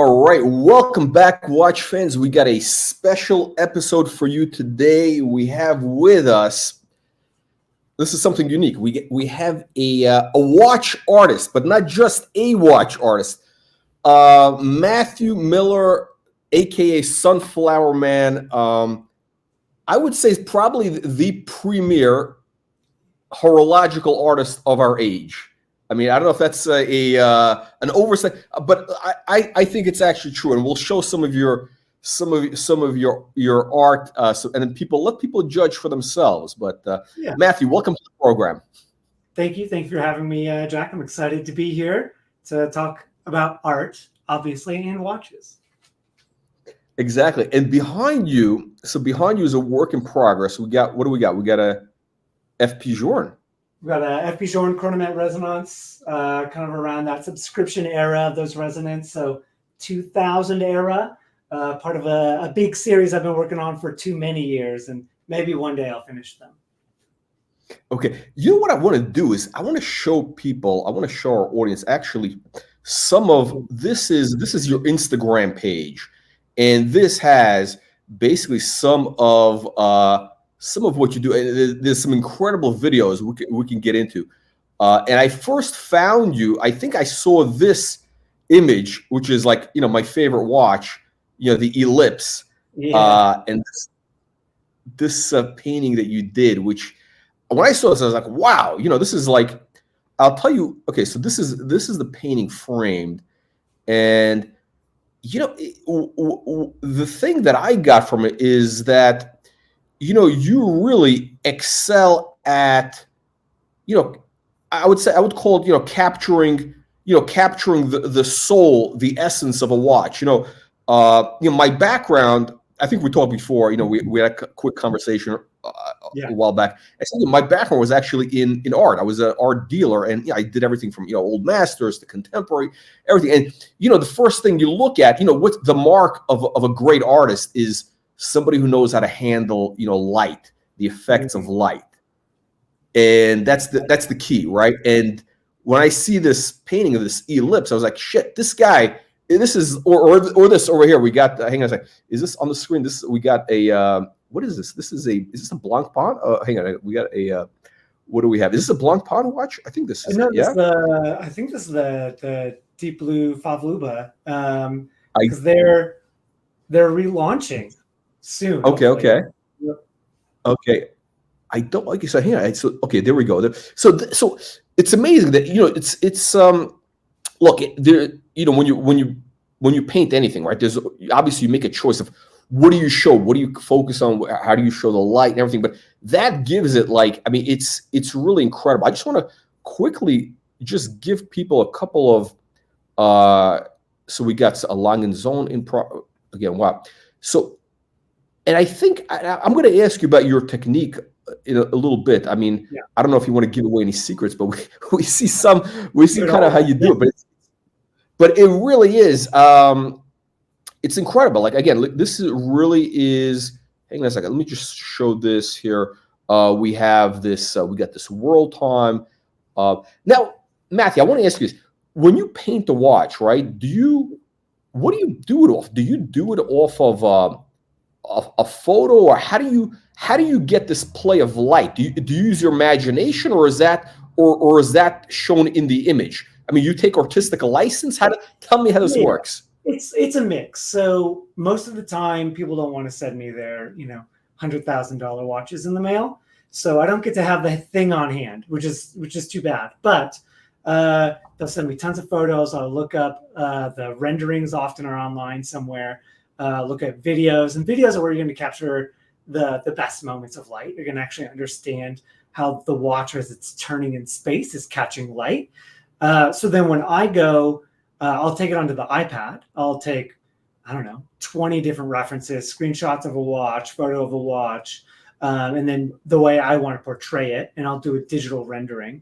All right, welcome back, watch fans. We got a special episode for you today. We have with us, this is something unique. We have a watch artist, but not just a watch artist. Mathew Miller, aka Sunflower Man. I would say is probably the premier horological artist of our age. I mean, I don't know if that's an oversight, but I think it's actually true, and we'll show some of your art, and then let people judge for themselves. But Yeah. Mathew, welcome to the program. Thank you. Thank you for having me, Jack. I'm excited to be here to talk about art, obviously, and watches. Exactly, and behind you is a work in progress. What do we got? We got a FP Journe. We've got a FP Journe Chronomet Resonance, kind of around that subscription era of those resonance. So 2000 era, part of a big series I've been working on for too many years, and maybe one day I'll finish them. Okay, you know what I want to do is I want to show our audience actually some of this is your Instagram page, and this has basically some of what you do. And there's some incredible videos we can get into. And I first found you, I think I saw this image, which is like, my favorite watch, the Ellipse. Yeah. And this painting that you did, which when I saw this, I was like, wow, this is like, I'll tell you, okay, so this is the painting framed. And, the thing that I got from it is that, you really excel at, I would call it, capturing the soul, the essence of a watch. My background, I think we talked before, we had a quick conversation a while back. I said my background was actually in art. I was an art dealer, and I did everything from old masters to contemporary, everything. And the first thing you look at, what's the mark of a great artist is somebody who knows how to handle light, the effects of light, and that's the key, right? And when I see this painting of this Ellipse, I was like, shit, this guy. This is or this over here. We got. Hang on a second. Is this on the screen? We got a. What is this? Is this a Blancpain? Hang on. We got a. What do we have? Is this a Blancpain watch? I think this is. I think this is the Deep Blue Favluba. Because they're relaunching soon. Okay. Hopefully. Okay. Yep. Okay. I don't like. So hang on. So okay. There we go. So it's amazing that it's look there. When you paint anything, right? There's obviously you make a choice of what do you show, what do you focus on, how do you show the light and everything. But that gives it it's really incredible. I just want to quickly just give people a couple of. So we got a Langen-Zohn again. Wow. So, and I think I'm going to ask you about your technique in a little bit. I mean, I don't know if you want to give away any secrets, but we see kind of how you do it, but it really is, it's incredible. Like, again, really is, hang on a second. Let me just show this here. We have this, we got this world time. Now, Mathew, I want to ask you this. When you paint the watch, right, what do you do it off? Do you do it off of a photo, or how do you get this play of light? Do you use your imagination, or is that shown in the image? I mean, you take artistic license. Tell me how this works. It's a mix. So most of the time, people don't want to send me their $100,000 watches in the mail. So I don't get to have the thing on hand, which is too bad. But they'll send me tons of photos. I'll look up the renderings. Often are online somewhere. Look at videos, and videos are where you're going to capture the best moments of light. You're going to actually understand how the watch, as it's turning in space, is catching light. So then when I go, I'll take it onto the iPad. I'll take, 20 different references, screenshots of a watch, photo of a watch, and then the way I want to portray it, and I'll do a digital rendering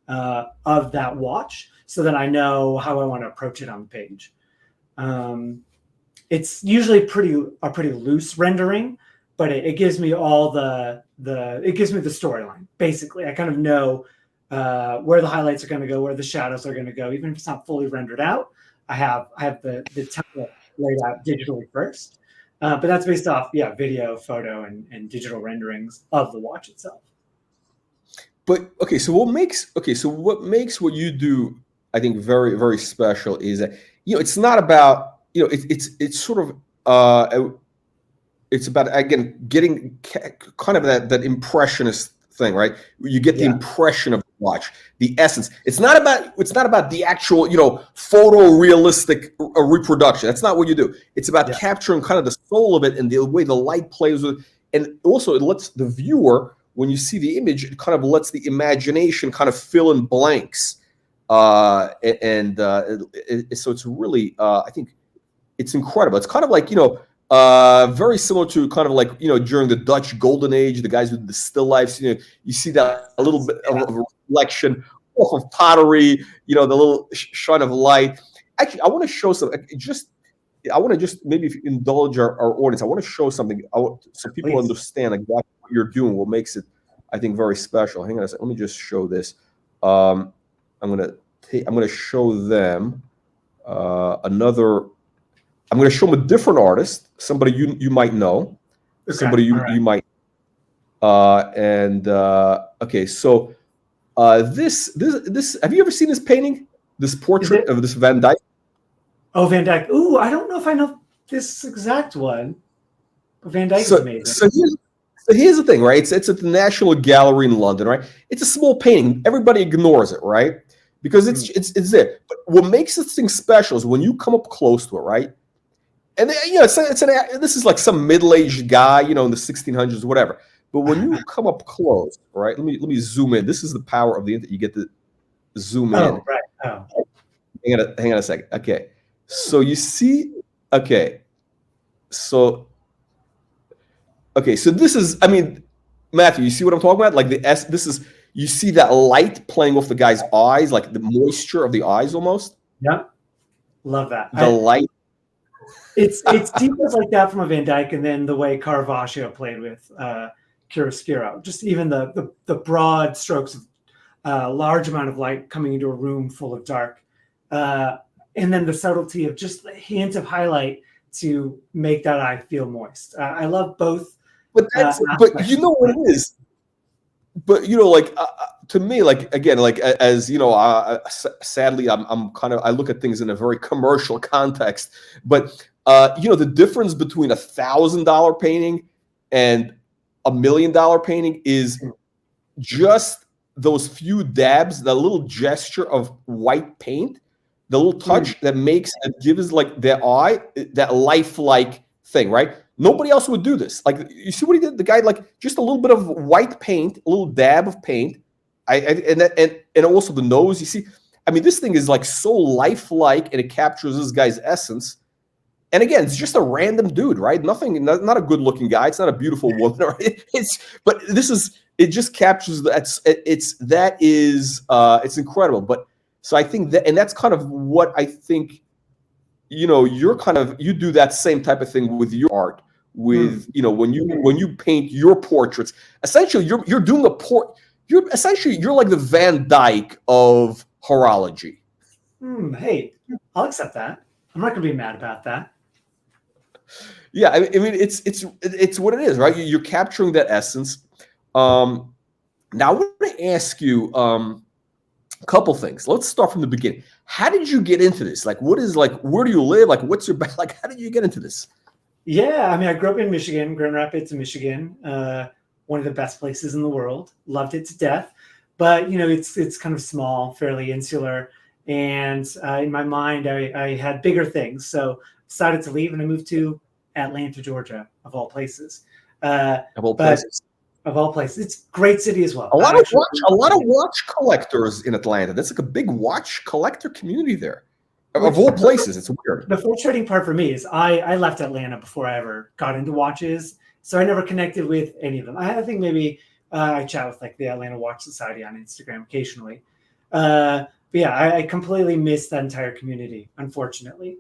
of that watch so that I know how I want to approach it on the page. It's usually a pretty loose rendering, but it gives me all it gives me the storyline. Basically, I kind of know where the highlights are going to go, where the shadows are going to go, even if it's not fully rendered out. I have the template laid out digitally first, but that's based off video, photo, and digital renderings of the watch itself. But okay, so what makes what you do, I think, very very special is that it's not about it's sort of it's about, again, getting kind of that impressionist thing, right? You get the impression of the watch, the essence. It's not about the actual photorealistic reproduction. That's not what you do. It's about capturing kind of the soul of it and the way the light plays with it. And also it lets the viewer, when you see the image, it kind of lets the imagination kind of fill in blanks. So it's really I think it's incredible. It's kind of like very similar to kind of like during the Dutch Golden Age, the guys with the still lifes. You see that a little bit of a reflection off of pottery. The little shine of light. Actually, I want to show some. I want to just maybe if you indulge our audience, I want to show something so people understand exactly what you're doing. What makes it, I think, very special. Hang on a second. Let me just show this. I'm gonna show them another. I'm going to show them a different artist, somebody you might know, somebody you might. Okay, so this have you ever seen this painting? This portrait of this Van Dyke? Oh, Van Dyke. Ooh, I don't know if I know this exact one. But Van Dyke is amazing. So here's the thing, right? It's at the National Gallery in London, right? It's a small painting. Everybody ignores it, right? Because it's there. But what makes this thing special is when you come up close to it, right? And this is like some middle-aged guy, in the 1600s, whatever. But when you come up close, right? Let me zoom in. This is the power of the internet. You get to zoom in. Oh, right. Oh. Hang on a second. Okay. So you see, okay. So this is, Matthew, you see what I'm talking about? Like you see that light playing off the guy's eyes, like the moisture of the eyes almost. Yeah. Love that. The light. It's details like that from a Van Dyke, and then the way Caravaggio played with chiaroscuro. Just even the broad strokes of a large amount of light coming into a room full of dark. And then the subtlety of just a hint of highlight to make that eye feel moist. I love both. But you know what it is. But to me, like again, like as sadly, I'm kind of, I look at things in a very commercial context. But the difference between $1,000 painting and $1 million painting is just those few dabs, the little gesture of white paint, the little touch that gives like their eye that lifelike thing, right? Nobody else would do this. Like, you see what he did? The guy, like, just a little bit of white paint, a little dab of paint, and also the nose. You see, this thing is like so lifelike, and it captures this guy's essence. And again, it's just a random dude, right? Not a good-looking guy. It's not a beautiful woman, right? It just captures it's incredible. But so I think that, and that's kind of what I think. You do that same type of thing with your art. With when you paint your portraits, essentially you're doing you're like the Van Dyke of horology. Hey, I'll accept that. I'm not gonna be mad about that. Yeah, it's what it is, right? You're capturing that essence. Now I want to ask you a couple things. Let's start from the beginning. How did you get into this? Like, where do you live? Like, what's your like? How did you get into this? Yeah, I grew up in Michigan, Grand Rapids, Michigan. One of the best places in the world. Loved it to death. But it's kind of small, fairly insular, and in my mind, I had bigger things. So decided to leave, and I moved to Atlanta, Georgia, of all places. Of all places, it's a great city as well. A lot of watch collectors in Atlanta. That's like a big watch collector community there. Of all places, it's weird. The frustrating part for me is I left Atlanta before I ever got into watches, so I never connected with any of them. I think maybe I chat with like the Atlanta Watch Society on Instagram occasionally. But yeah, I completely missed that entire community, unfortunately.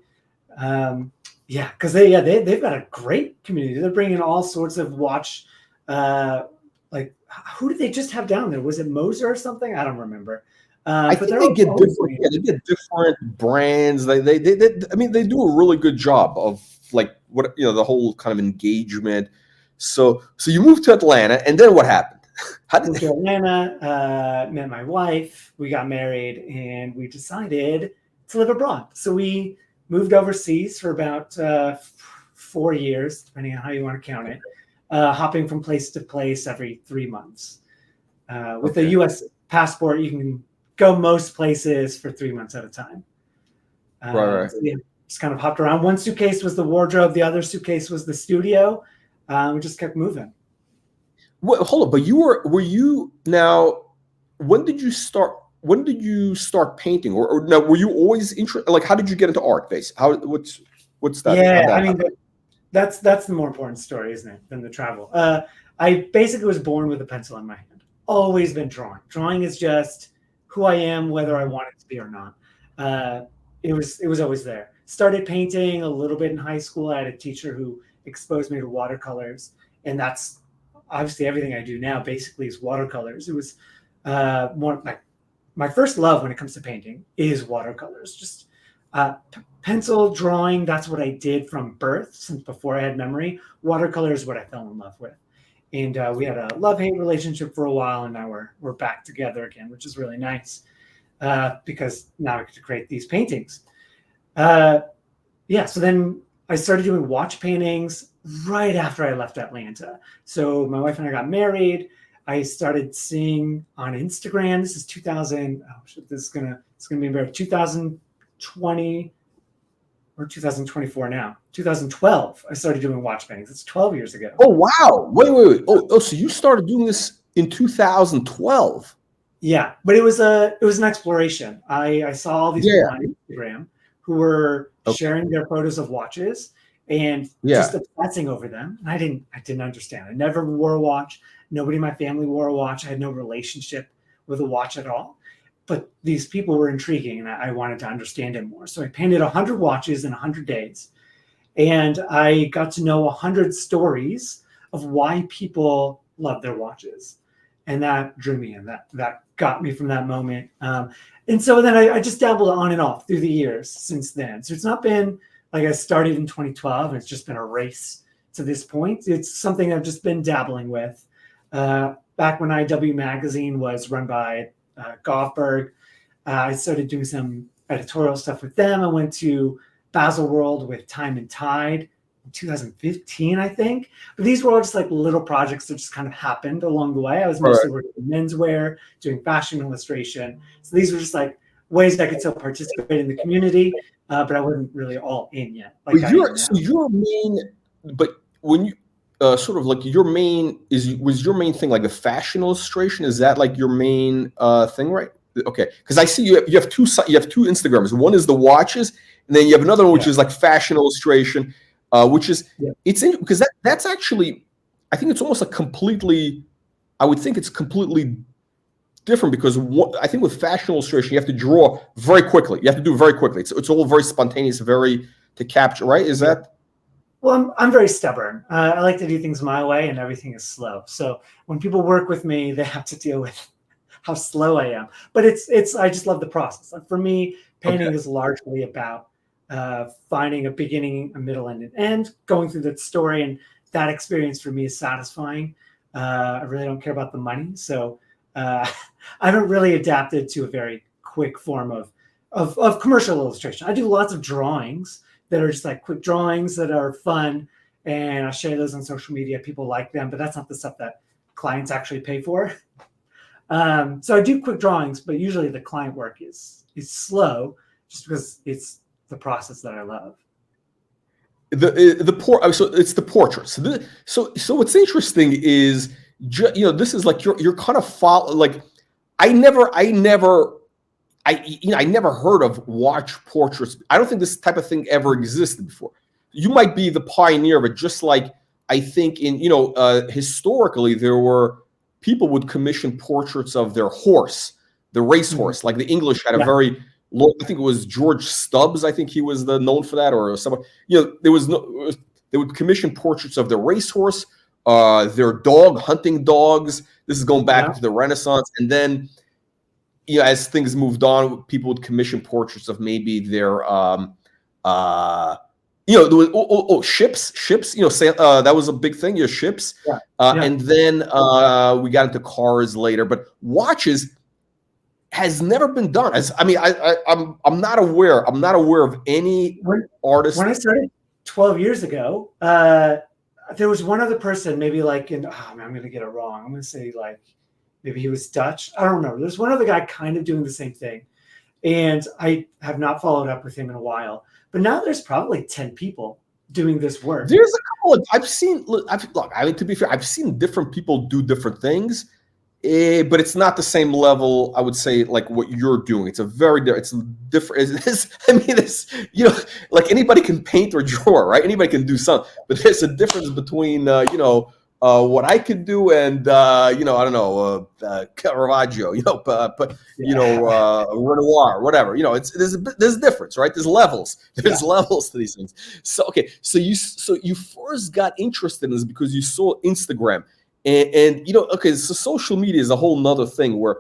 Because they've got a great community. They're bringing all sorts of watch. Like, who did they just have down there? Was it Moser or something? I don't remember. I But think they're they get always different. Yeah, new. they get different brands. I mean, they do a really good job of like what the whole kind of engagement. So you moved to Atlanta, and then what happened? How Moved did? to Atlanta, met my wife, we got married, and we decided to live abroad. So we moved overseas for about 4 years, depending on how you want to count it, hopping from place to place every 3 months. With a Okay, U.S. passport, you can go most places for 3 months at a time. right. So yeah, just kind of hopped around. One suitcase was the wardrobe, the other suitcase was the studio. We just kept moving. Wait, hold on, but were you now? When did you start? When did you start painting, or now were you always interested? Like, how did you get into art? Base? How? What's that? How'd Yeah, that I mean, happen? that's the more important story, isn't it, than the travel? I basically was born with a pencil in my hand. Always been drawing. Drawing is just who I am, whether I want it to be or not. Uh, it was always there. Started painting a little bit in high school. I had a teacher who exposed me to watercolors, and that's obviously everything I do now. Basically, is watercolors. It was more like my first love when it comes to painting is watercolors. Just pencil drawing. That's what I did from birth, since before I had memory. Watercolor is what I fell in love with, and we had a love-hate relationship for a while, and now we're back together again, which is really nice because now I get to create these paintings. Uh, yeah, so then I started doing watch paintings right after I left Atlanta. So my wife and I got married. I started seeing on Instagram. This is 2000. Oh, shit, it's gonna be about 2020 or 2024 now. 2012. I started doing watch paintings. It's 12 years ago. Oh wow! Wait. Oh, so you started doing this in 2012? Yeah, but it was an exploration. I saw all these Yeah. people on Instagram who were Okay. sharing their photos of watches and just Yeah. obsessing over them. And I didn't understand. I never wore a watch. Nobody in my family wore a watch. I had no relationship with a watch at all. But these people were intriguing, and I wanted to understand it more. So I painted 100 watches in 100 days, and I got to know 100 stories of why people love their watches, and that drew me in. That got me from that moment. And so then I just dabbled on and off through the years since then. So it's not been like I started in 2012 and it's just been a race to this point. It's something I've just been dabbling with. Back when IW Magazine was run by Goffberg, I started doing some editorial stuff with them. I went to Baselworld with Time and Tide in 2015, I think. But these were all just like little projects that just kind of happened along the way. I was All right. mostly working in menswear, doing fashion illustration. So these were just like ways I could still participate in the community, but I wasn't really all in yet, like But I am now. your main, but when you sort of like your main was your main thing like the fashion illustration? Is that like your main thing, right? Okay, because I see you have two Instagrams. One is the watches, and then you have another one which Yeah, is like fashion illustration, which is yeah, it's in because that's actually I think it's almost like completely. I would think it's completely different because I think with fashion illustration you have to draw very quickly. You have to do it very quickly. It's all very spontaneous, very to capture. Right? Is yeah. that? Well, I'm very stubborn. I like to do things my way, and everything is slow. So when people work with me, they have to deal with how slow I am. But it's I just love the process. Like for me, Okay. painting is largely about finding a beginning, a middle, and an end, going through that story, and that experience for me is satisfying. I really don't care about the money, so uh, I haven't really adapted to a very quick form of commercial illustration. I do lots of drawings that are just like quick drawings that are fun, and I share those on social media. People like them, but that's not the stuff that clients actually pay for. So I do quick drawings, but usually the client work is slow, just because it's the process that I love. So it's the portraits. So what's interesting is this is like you're kind of like I never heard of watch portraits. I don't think this type of thing ever existed before. You might be the pioneer of it, just like I think historically there were people would commission portraits of their horse, the Mhm. racehorse. Like the English had a Yeah, very low, I think it was George Stubbs. I think he was known for that, or someone. There was no. They would commission portraits of their racehorse, their dog, hunting dogs. This is going back yeah, into the Renaissance, and then as things moved on, people would commission portraits of maybe their there was ships. That was a big thing. Ships, Yeah. Yeah. and then we got into cars later. But watches has never been done. I'm not aware. I'm not aware of any artist. When I started 12 years ago, there was one other person, maybe like I'm going to get it wrong. I'm going to say like maybe he was Dutch. I don't remember. There's one other guy kind of doing the same thing, and I have not followed up with him in a while. But now there's probably 10 people doing this work. There's a couple of I've seen. Look, to be fair, I've seen different people do different things, but it's not the same level. I would say like what you're doing. It's it's different. It's like anybody can paint or draw, right? Anybody can do something, but there's a difference between what I could do and I don't know, Caravaggio, Renoir, whatever. There's a difference, right? There's levels. There's levels to these things. So so you first got interested in this because you saw Instagram, and so social media is a whole nother thing where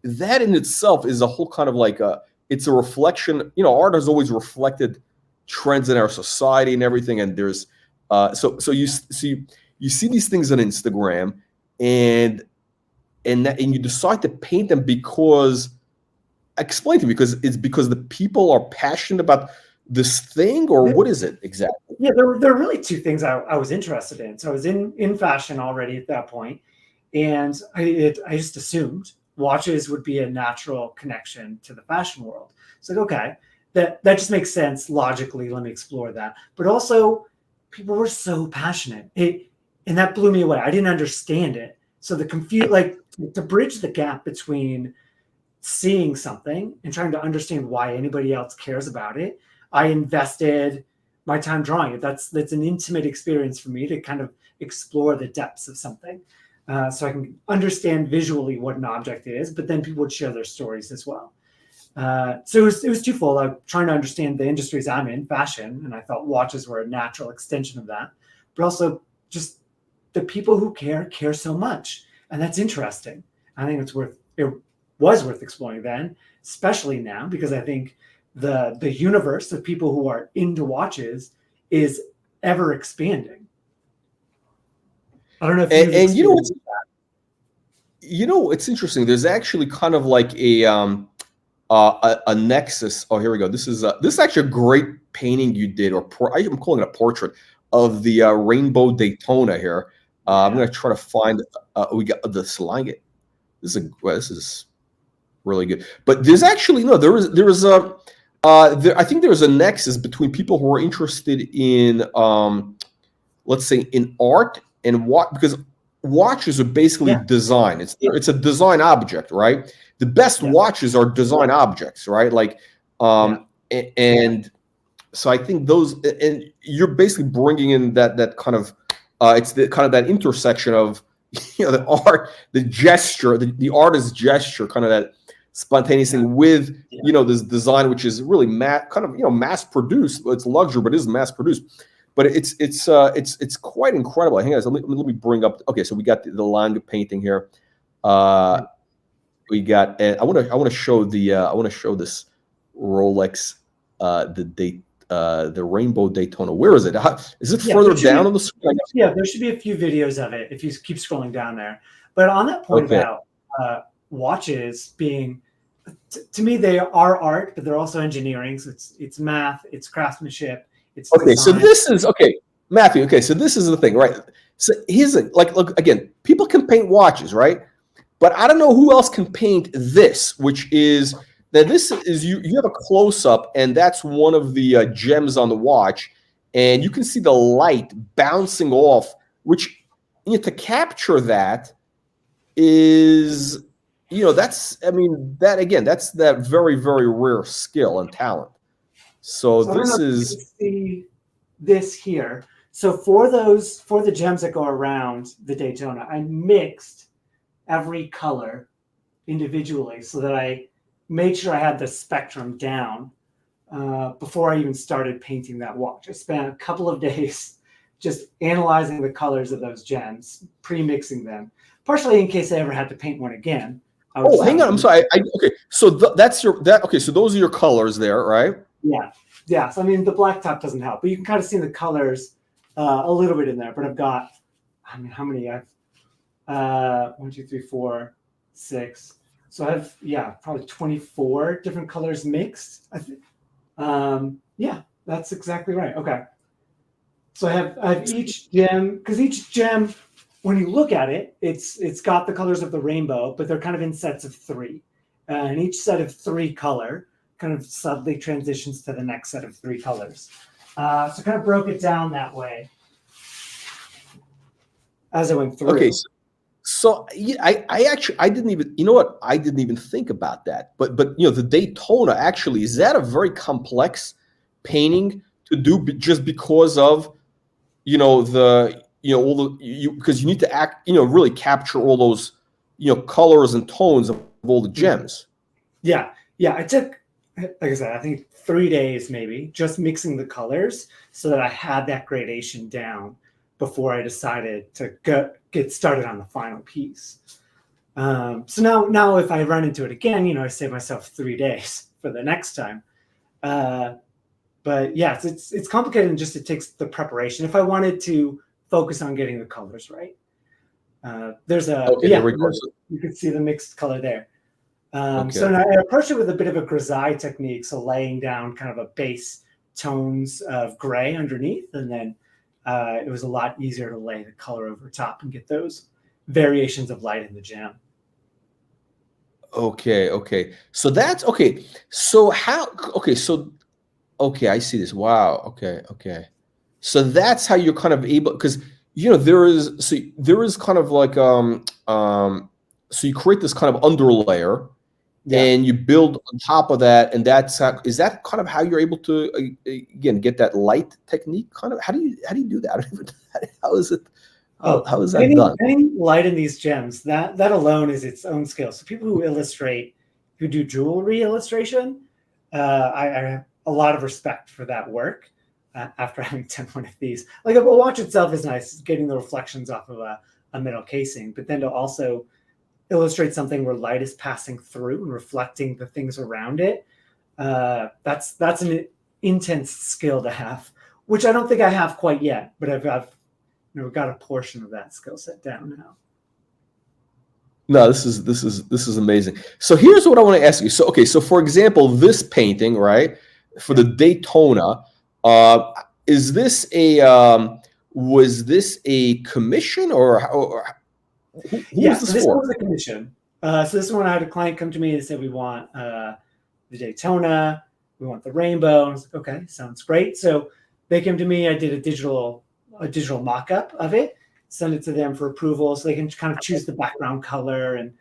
that in itself is a whole kind of like it's a reflection. Art has always reflected trends in our society and everything, and there's you see these things on Instagram, and you decide to paint them because the people are passionate about this thing, or what is it exactly? Yeah, there are really two things I was interested in. So I was in fashion already at that point, and I just assumed watches would be a natural connection to the fashion world. It's like, okay, that just makes sense logically. Let me explore that. But also, people were so passionate. And that blew me away. I didn't understand it. So to bridge the gap between seeing something and trying to understand why anybody else cares about it, I invested my time drawing it. That's an intimate experience for me to kind of explore the depths of something. So I can understand visually what an object is, but then people would share their stories as well. So it was twofold. I'm trying to understand the industries I'm in, fashion, and I thought watches were a natural extension of that, but also just the people who care so much, and that's interesting. I think it was worth exploring then, especially now, because I think the universe of people who are into watches is ever expanding. I don't know if it's interesting. There's actually kind of like a nexus. Oh, here we go. This is actually a great painting you did, or I'm calling it a portrait of the Rainbow Daytona here. I'm going to try to find. We got the slide. This is really good. But there's actually I think there's a nexus between people who are interested in let's say in art and because watches are basically design. It's a design object, right? The best watches are design objects, right? Like and so I think those, and you're basically bringing in that kind of it's the kind of that intersection of the art, the gesture, the artist's gesture, kind of that spontaneous thing with this design, which is really mass produced. It's luxury, but it is mass produced. But it's quite incredible. Hang on, let me bring up. Okay, so we got the Lange painting here. We got. I want to show this Rolex the Rainbow Daytona. Where is it? Is it further down on the screen? Yeah, there should be a few videos of it if you keep scrolling down there. But on that point about watches being, to me, they are art, but they're also engineering. So it's math, it's craftsmanship, it's design. So this is Matthew. Okay, so this is the thing, right? So here's look again. People can paint watches, right? But I don't know who else can paint this, which is. Now this is you have a close-up, and that's one of the gems on the watch, and you can see the light bouncing off, which to capture that is that's that very, very rare skill and talent. So this is see this here. So for the gems that go around the Daytona, I mixed every color individually so that I made sure I had the spectrum down before I even started painting that watch. I spent a couple of days just analyzing the colors of those gems, pre-mixing them, partially in case I ever had to paint one again. I would Oh, say. hang on. I'm sorry. Okay. So okay. So those are your colors there, right? Yeah. Yeah. So, I mean, the black top doesn't help, but you can kind of see the colors a little bit in there. But I've got, I mean, how many? I've 1, 2, 3, 4, 6. So I have, yeah, probably 24 different colors mixed. I think. Yeah, that's exactly right. Okay. So I have each gem, because each gem, when you look at it, it's got the colors of the rainbow, but they're kind of in sets of 3. And each set of 3 color kind of subtly transitions to the next set of 3 colors. So kind of broke it down that way as I went through. Okay. So yeah, I actually I didn't even, you know what, I didn't even think about that. But the Daytona actually, is that a very complex painting to do just because of the all the because you need to really capture all those colors and tones of all the gems. Yeah. I took, like I said, I think 3 days maybe just mixing the colors so that I had that gradation down before I decided to get started on the final piece. So now if I run into it again, I save myself 3 days for the next time. But yeah, it's complicated, and just it takes the preparation. If I wanted to focus on getting the colors right, there's a There we go. you can see the mixed color there. Okay. So now I approached it with a bit of a grisaille technique, so laying down kind of a base tones of gray underneath, and then it was a lot easier to lay the color over top and get those variations of light in the gem. Okay. So that's okay. So how? Okay. So okay, I see this. Wow. Okay. So that's how you're kind of able, because there is kind of like so you create this kind of underlayer, and you build on top of that, and is that kind of how you're able to again get that light technique? Kind of how do you do that? How is it? How is that done? Getting light in these gems, that alone is its own skill. So people who do jewelry illustration, I have a lot of respect for that work. After having done one of these, like a watch itself is nice, getting the reflections off of a metal casing, but then to also illustrate something where light is passing through and reflecting the things around it, that's an intense skill to have, which I don't think I have quite yet, but I've got a portion of that skill set down now. No, this is amazing. So here's what I want to ask you. So so for example, this painting, right, for the Daytona, is this was this a commission, or who was this this for? was a commission. So this one, I had a client come to me and said, we want the Daytona, we want the Rainbow. And I was like, okay, sounds great. So they came to me. I did a digital mock-up of it, send it to them for approval, so they can kind of choose the background color and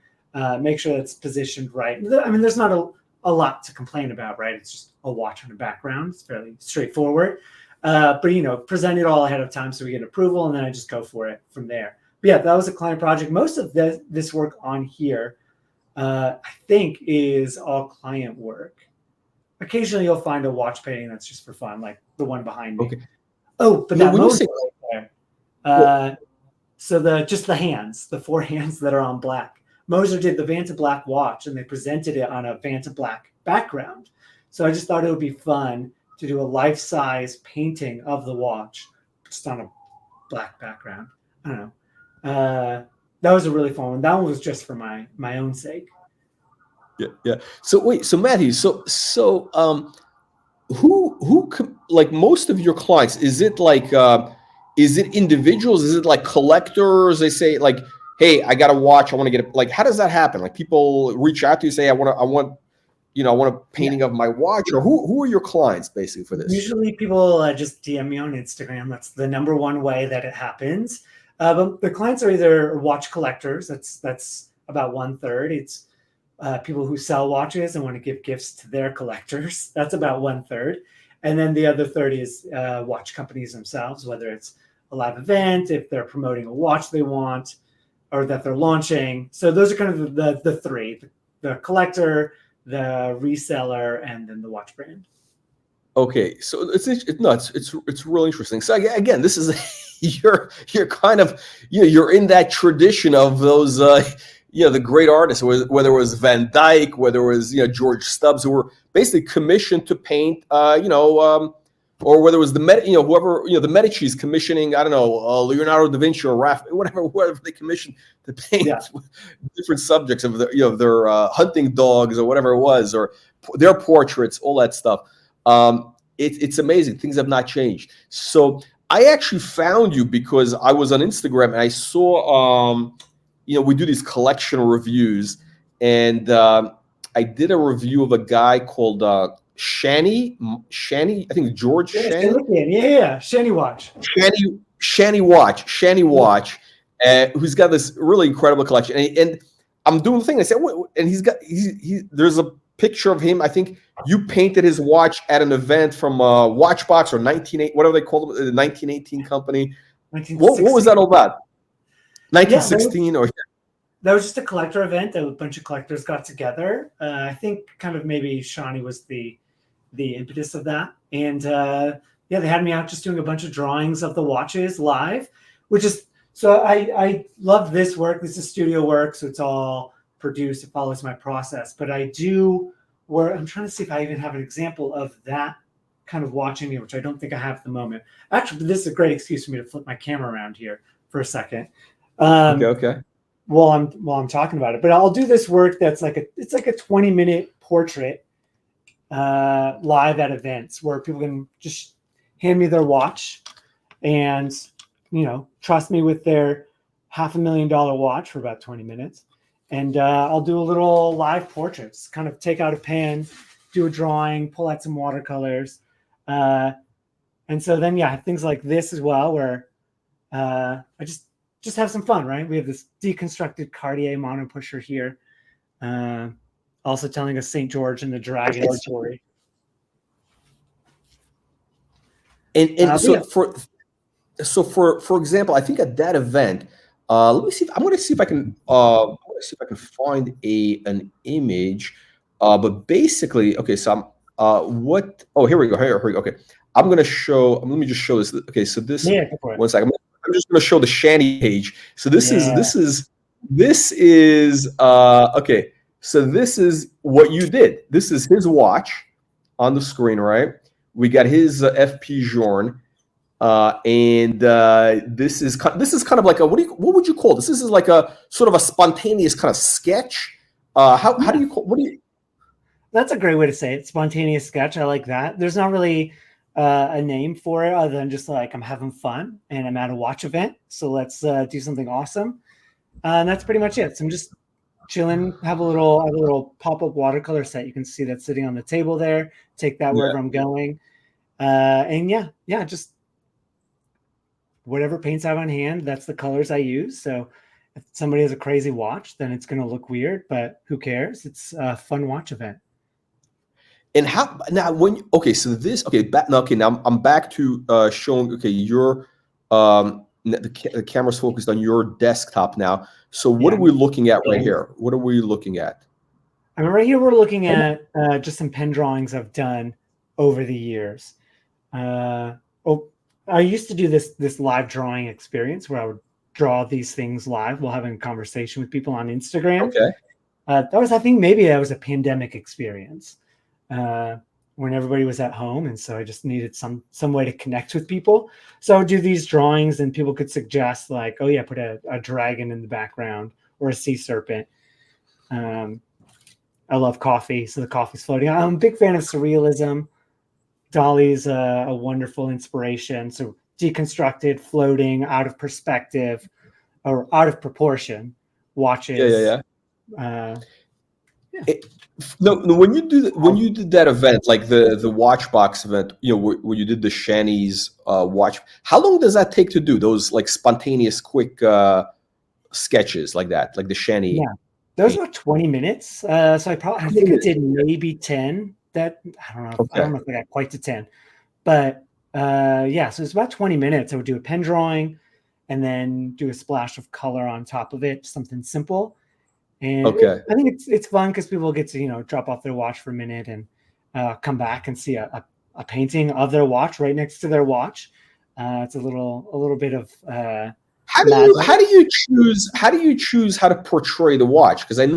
make sure it's positioned right. I mean, there's not a lot to complain about, right? It's just a watch on a background. It's fairly straightforward. But present it all ahead of time so we get approval, and then I just go for it from there. But yeah, that was a client project. Most of this work on here, I think, is all client work. Occasionally, you'll find a watch painting that's just for fun, like the one behind me. Okay. Oh, but that Moser right there. So the hands, the 4 hands that are on black. Moser did the Vanta Black watch, and they presented it on a Vanta Black background. So I just thought it would be fun to do a life-size painting of the watch just on a black background. I don't know. That was a really fun one. That one was just for my own sake. Yeah. So wait, so Matthew, who like most of your clients, is it like is it individuals? Is it like collectors? They say like, hey, I got a watch, I want to get it. Like, how does that happen? Like, people reach out to you, say, I want a painting of my watch, or who are your clients basically for this? Usually people just DM me on Instagram. That's the number one way that it happens. But the clients are either watch collectors. That's about 1/3. It's people who sell watches and want to give gifts to their collectors. That's about 1/3. And then the other third is watch companies themselves, whether it's a live event, if they're promoting a watch they want, or that they're launching. So those are kind of the 3: the collector, the reseller, and then the watch brand. Okay, so it's really interesting. So again, this is you're kind of you're in that tradition of those the great artists, whether it was Van Dyke, whether it was George Stubbs, who were basically commissioned to paint, or whether it was whoever the Medici's commissioning, I don't know, Leonardo da Vinci or Raphael, whatever they commissioned to paint different subjects of their hunting dogs or whatever it was, or their portraits, all that stuff. It's amazing. Things have not changed. So I actually found you because I was on Instagram and I saw, we do these collection reviews, and I did a review of a guy called Shani, I think George Shani. Yeah, Shani Watch. Shani Watch, who's got this really incredible collection. And I'm doing the thing. I said, and there's a picture of him. I think you painted his watch at an event from Watchbox or 198, whatever they called it, the 1918 company. What was that all about? 1916 or that was just a collector event. A bunch of collectors got together. I think kind of maybe Shani was the impetus of that. And they had me out just doing a bunch of drawings of the watches live, which is, so I love this work. This is studio work, so it's all produced. It follows my process. But I do where I'm trying to see if I even have an example of that kind of watch in here, which I don't think I have at the moment. Actually, this is a great excuse for me to flip my camera around here for a second. Okay. While I'm talking about it, but I'll do this work that's like a 20-minute portrait live at events where people can just hand me their watch and trust me with their $500,000 watch for about 20 minutes, and I'll do a little live portraits, kind of take out a pen, do a drawing, pull out some watercolors, and so then things like this as well, where I just have some fun, right? We have this deconstructed Cartier mono pusher here, also telling us St. George and the Dragon story. And for example, I think at that event, let me see. I'm going to see if I can. Find an image. But basically, okay. So what? Oh, here we go. Here we go. Okay, I'm going to show. Let me just show this. Okay, so this. Yeah, go for it. 1 second. I'm just going to show the Shani page. So this is okay. So this is what you did. This is his watch on the screen, right? We got his FP Journe, and this is kind of like a what would you call this? This is like a sort of a spontaneous kind of sketch. How do you call? What do you? That's a great way to say it. Spontaneous sketch. I like that. There's not really a name for it other than just like I'm having fun and I'm at a watch event, so let's do something awesome. And that's pretty much it. So I'm just chilling, have a little pop-up watercolor set. You can see that sitting on the table there. Take that wherever I'm going. And just whatever paints I have on hand, that's the colors I use. So if somebody has a crazy watch, then it's going to look weird, but who cares? It's a fun watch event. And how now now I'm back to showing your the camera's focused on your desktop now. So what are we looking at right here? What are we looking at? I mean, right here we're looking at just some pen drawings I've done over the years. I used to do this live drawing experience where I would draw these things live while having a conversation with people on Instagram. Okay. I think maybe that was a pandemic experience when everybody was at home, and so I just needed some way to connect with people. So I would do these drawings, and people could suggest like, oh yeah, put a dragon in the background or a sea serpent. I love coffee, so the coffee's floating. I'm a big fan of surrealism. Dali's a wonderful inspiration. So deconstructed, floating, out of perspective, or out of proportion watches. When you did that event, like the Watchbox event, where you did the Shani's watch, how long does that take to do those like spontaneous, quick sketches like that, like the Shani? Yeah, those were 20 minutes. So I think I did maybe 10. That I don't know. Okay. I don't know if I got quite to 10, but so it's about 20 minutes. I would do a pen drawing, and then do a splash of color on top of it, something simple. And I think it's fun because people get to drop off their watch for a minute and come back and see a painting of their watch right next to their watch. It's a little bit of how do you choose how to portray the watch? Because I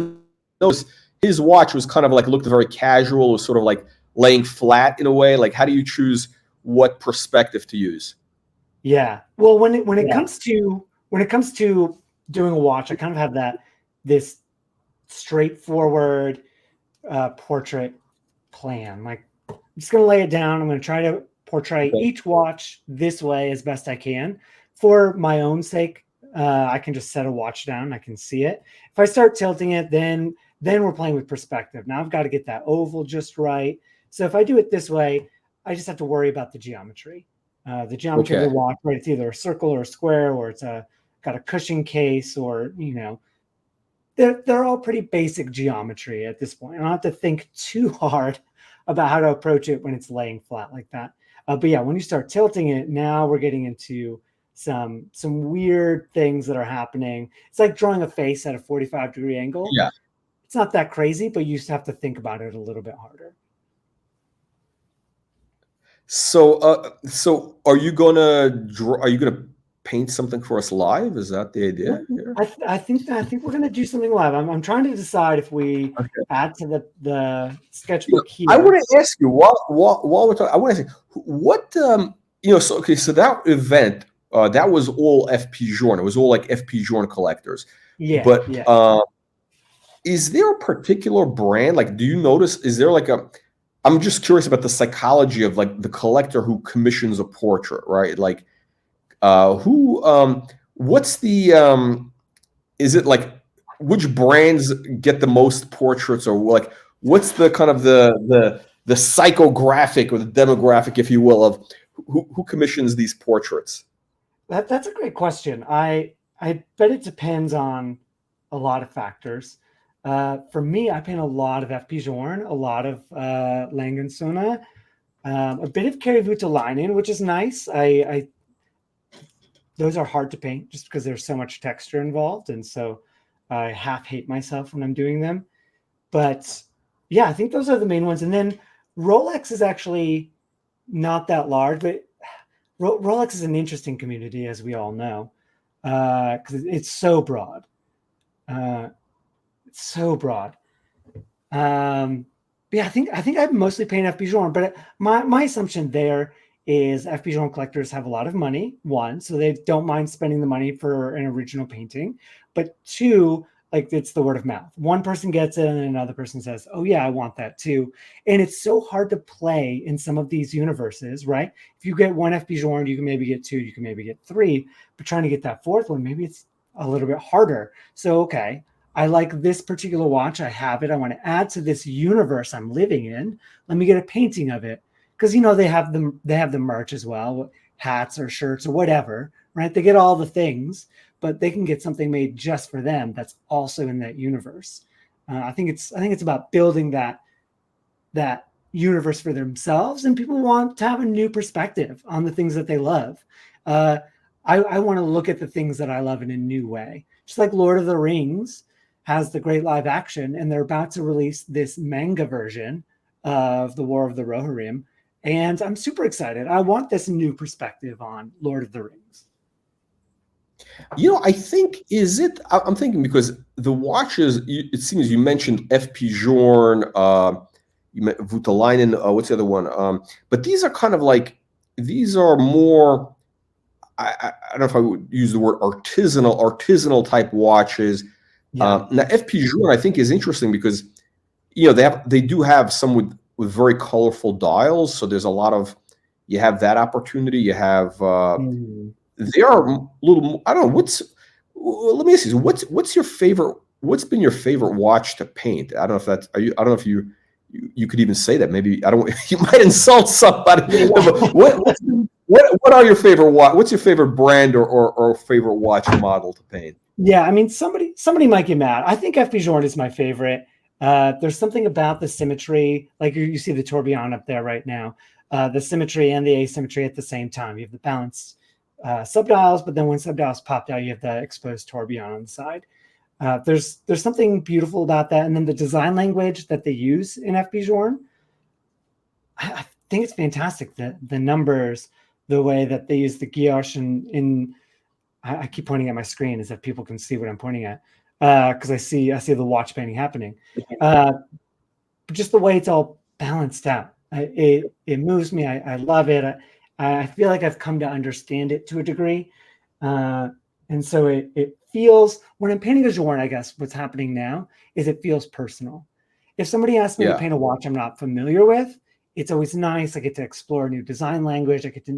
noticed his watch was kind of like looked very casual, was sort of like laying flat in a way. Like, how do you choose what perspective to use? Yeah. Well, when it comes to doing a watch, I kind of have this straightforward portrait plan. Like, I'm just going to lay it down. I'm going to try to portray each watch this way as best I can. For my own sake, I can just set a watch down. I can see it. If I start tilting it, then we're playing with perspective. Now I've got to get that oval just right. So if I do it this way, I just have to worry about the geometry. The geometry of the watch, right? It's either a circle or a square, or it's got a cushion case, or they're all pretty basic geometry at this point. I don't have to think too hard about how to approach it when it's laying flat like that. But yeah, when you start tilting it, now we're getting into some weird things that are happening. It's like drawing a face at a 45-degree angle. Yeah. It's not that crazy, but you just have to think about it a little bit harder. So are you gonna paint something for us live? Is that the idea here? I think we're gonna do something live. I'm trying to decide if we add to the sketchbook here. I want to ask you while we're talking. I want to ask you what So that event that was all FP Journe. It was all like FP Journe collectors. Yeah. But yeah. Is there a particular brand? Like, do you notice? Is there like a? I'm just curious about the psychology of like the collector who commissions a portrait, right? Like, what's the? Is it like which brands get the most portraits, or like what's the kind of the psychographic or the demographic, if you will, of who commissions these portraits? That's a great question. I bet it depends on a lot of factors. For me, I paint a lot of FP Journe, a lot of Langensunna, a bit of Kari Voutilainen, which is nice. Those are hard to paint just because there's so much texture involved, and so I half hate myself when I'm doing them. But yeah, I think those are the main ones. And then Rolex is actually not that large, but Rolex is an interesting community, as we all know, because it's so broad. It's so broad. But yeah, I think I mostly paint FP Journe, but my assumption there is FP Journe collectors have a lot of money, one, so they don't mind spending the money for an original painting, but two, like it's the word of mouth. One person gets it and another person says, oh yeah, I want that too. And it's so hard to play in some of these universes, right? If you get one FP Journe, you can maybe get two, you can maybe get three, but trying to get that fourth one, maybe it's a little bit harder. So, okay, I like this particular watch. I have it. I want to add to this universe I'm living in. Let me get a painting of it. Because, they have the merch as well, hats or shirts or whatever, right? They get all the things, but they can get something made just for them that's also in that universe. I think it's about building that universe for themselves, and people want to have a new perspective on the things that they love. I want to look at the things that I love in a new way. Just like Lord of the Rings has the great live action, and they're about to release this manga version of the War of the Rohirrim. And I'm super excited. I want this new perspective on Lord of the Rings. I think I'm thinking because the watches, it seems you mentioned FP Journe, you met Voutilainen, what's the other one? But these are kind of like, these are more, I don't know if I would use the word artisanal type watches. Yeah. Now FP Journe I think is interesting because, they do have some with very colorful dials. So there's a lot of, you have that opportunity. You have, they are a little, I don't know, let me ask you, what's your favorite, what's been your favorite watch to paint? I don't know if that's, I don't know if you could even say that. Maybe, I don't, you might insult somebody. What are your favorite watch? What's your favorite brand or favorite watch model to paint? Yeah. I mean, somebody might get mad. I think FP Journe is my favorite. There's something about the symmetry, like you see the tourbillon up there right now, the symmetry and the asymmetry at the same time. You have the balanced subdials, but then when subdials popped out, you have the exposed tourbillon on the side. There's something beautiful about that. And then the design language that they use in FP Journe, I think it's fantastic. The numbers, the way that they use the guilloche in I keep pointing at my screen as if people can see what I'm pointing at, because I see the watch painting happening. Just the way it's all balanced out, it moves me. I love it. I feel like I've come to understand it to a degree, and so it feels, when I'm painting a Journe, I guess what's happening now is it feels personal. If somebody asks me to paint a watch I'm not familiar with, it's always nice. I get to explore a new design language. I get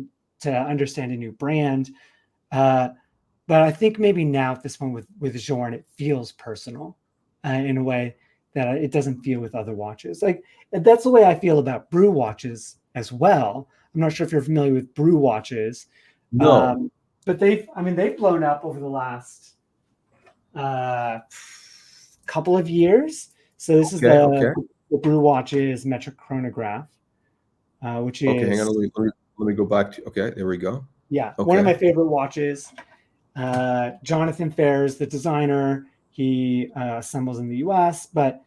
to understand a new brand. But I think maybe now at this point with Journe, it feels personal in a way that it doesn't feel with other watches. Like, that's the way I feel about Brew watches as well. I'm not sure if you're familiar with Brew watches. No. But they've blown up over the last couple of years. So this is the Brew watches metric chronograph, which is hang on, let me go back to, there we go. Yeah, one of my favorite watches. Jonathan Fair's the designer. He assembles in the US, but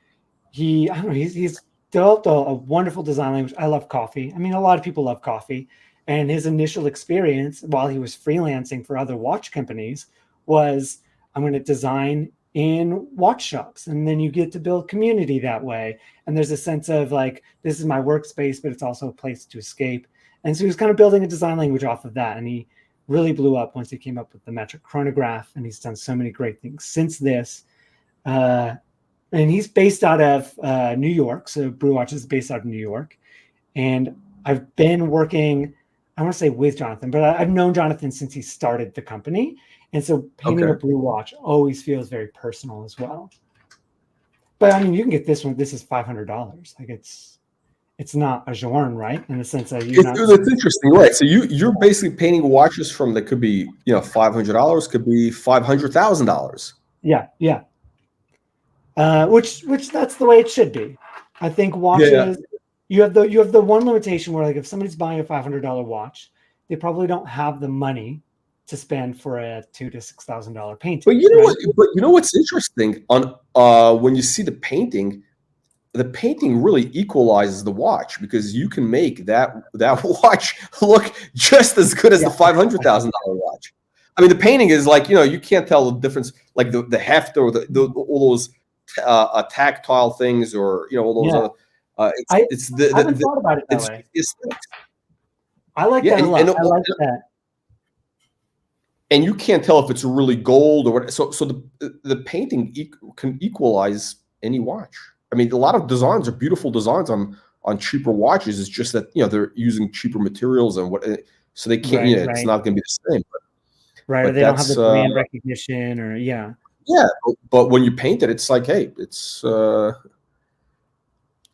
he's developed a wonderful design language. I love coffee. I mean, a lot of people love coffee. And his initial experience while he was freelancing for other watch companies was, I'm going to design in watch shops. And then you get to build community that way. And there's a sense of like, this is my workspace, but it's also a place to escape. And so he was kind of building a design language off of that. And he really blew up once he came up with the metric chronograph. And he's done so many great things since this. And he's based out of New York. So Brew Watch is based out of New York. And I've been working, I want to say with Jonathan, but I've known Jonathan since he started the company. And so painting a Brew watch always feels very personal as well. But I mean, you can get this one. This is $500. Like, it's not a Journe, right? In the sense that it's interesting, right? So you're basically painting watches from that could be, $500, could be $500,000. Yeah. Which that's the way it should be. I think watches, you have the one limitation where, like, if somebody's buying a $500 watch, they probably don't have the money to spend for a $2,000 to $6,000 painting. But you know what's interesting on when you see the painting really equalizes the watch, because you can make that watch look just as good as the $500,000 watch. I mean, the painting is like, you can't tell the difference, like the heft or all those tactile things, or all those other. I haven't thought about it that way. I like that a lot. I like that. And you can't tell if it's really gold or what. So the painting can equalize any watch. I mean, a lot of designs are beautiful designs on cheaper watches. It's just that they're using cheaper materials and so they can't. It's not going to be the same. Right, or they don't have the brand recognition, or Yeah, but when you paint it, it's like, hey, it's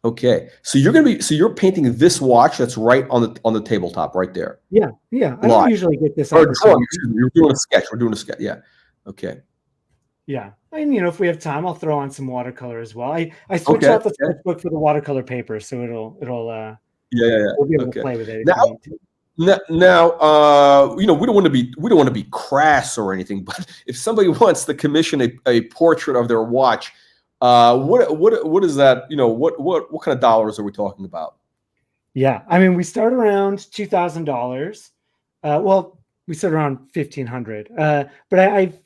okay. So you're painting this watch that's right on the tabletop right there. Yeah. I don't usually get this opportunity. You're doing a sketch. We're doing a sketch. Yeah. Okay. Yeah. I mean, if we have time, I'll throw on some watercolor as well. I switched out the sketchbook for the watercolor paper, so it'll we'll be able to play with it. Now, we don't want to be crass or anything, but if somebody wants to commission a portrait of their watch, what is that? What kind of dollars are we talking about? Yeah, I mean, we start around $2,000. Well, we start around $1,500. But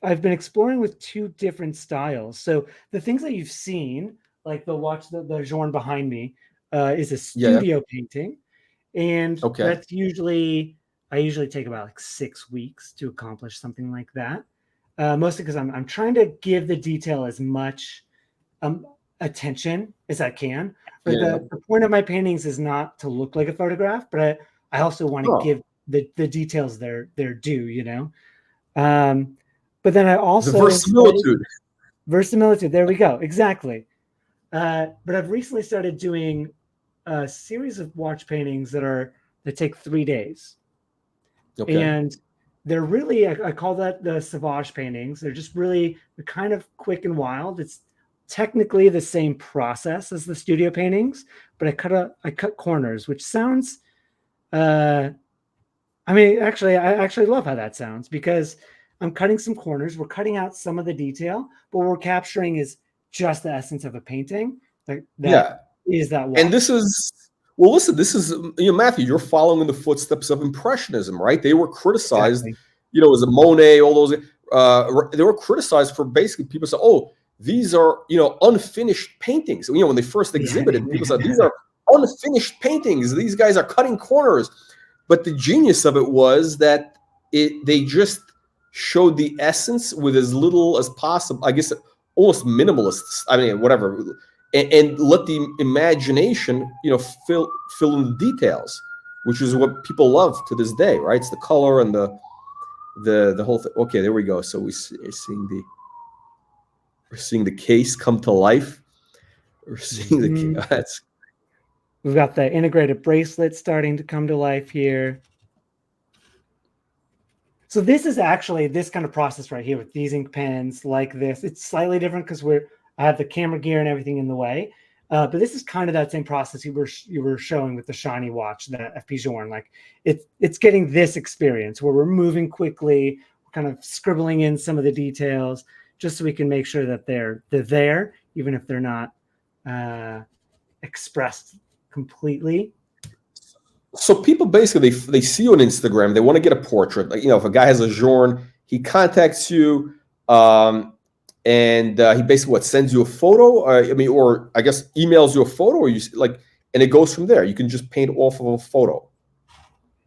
I've been exploring with two different styles. So the things that you've seen, like the watch, the Journe behind me, is a studio painting. And that's I usually take about like 6 weeks to accomplish something like that. Mostly because I'm trying to give the detail as much attention as I can. But the point of my paintings is not to look like a photograph, but I also want to give the details their due, But then I also verisimilitude. There we go. Exactly. But I've recently started doing a series of watch paintings that take 3 days. And they're really, I call that the sauvage paintings. They're kind of quick and wild. It's technically the same process as the studio paintings, but I cut corners, which sounds, I actually love how that sounds, because I'm cutting some corners. We're cutting out some of the detail, but what we're capturing is just the essence of a painting. Is that watch. And this is, well, listen, this is, Matthew, you're following in the footsteps of Impressionism, right? They were criticized, as a Monet, all those, they were criticized for basically people said, "Oh, these are unfinished paintings." When they first exhibited, people said these are unfinished paintings. These guys are cutting corners. But the genius of it was that they just showed the essence with as little as possible. I guess almost minimalist. I mean, whatever, and let the imagination, fill in the details, which is what people love to this day, right? It's the color and the whole thing. Okay, there we go. So we're seeing the case come to life. We're seeing the that's. We've got the integrated bracelet starting to come to life here. So this is actually this kind of process right here with these ink pens like this. It's slightly different because I have the camera gear and everything in the way. But this is kind of that same process you were showing with the shiny watch, the FP Journe. Like it's getting this experience where we're moving quickly, we're kind of scribbling in some of the details just so we can make sure that they're there, even if they're not expressed completely. So people basically they see you on Instagram, they want to get a portrait. Like, if a guy has a Journe, he contacts you, and he basically sends you a photo. Or I guess emails you a photo, or and it goes from there. You can just paint off of a photo.